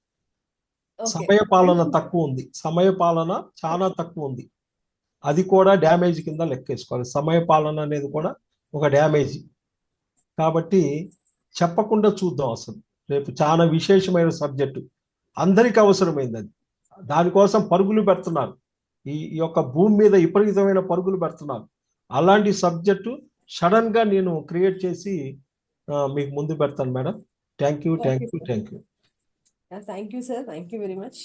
సమయ పాలన తక్కువ ఉంది, సమయ పాలన చాలా తక్కువ ఉంది. అది కూడా డ్యామేజ్ కింద లెక్కేసుకోవాలి. సమయ పాలన అనేది కూడా ఒక డ్యామేజ్ కాబట్టి చెప్పకుండా చూద్దాం. అసలు రేపు చాలా విశేషమైన సబ్జెక్టు, అందరికీ అవసరమైంది అది. దానికోసం పరుగులు పెడుతున్నారు, ఈ యొక్క భూమి మీద విపరీతమైన పరుగులు పెడుతున్నారు. అలాంటి సబ్జెక్టు సడన్ గా నేను క్రియేట్ చేసి మీకు ముందు పెడతాను madam. Thank you sir. Thank you very much.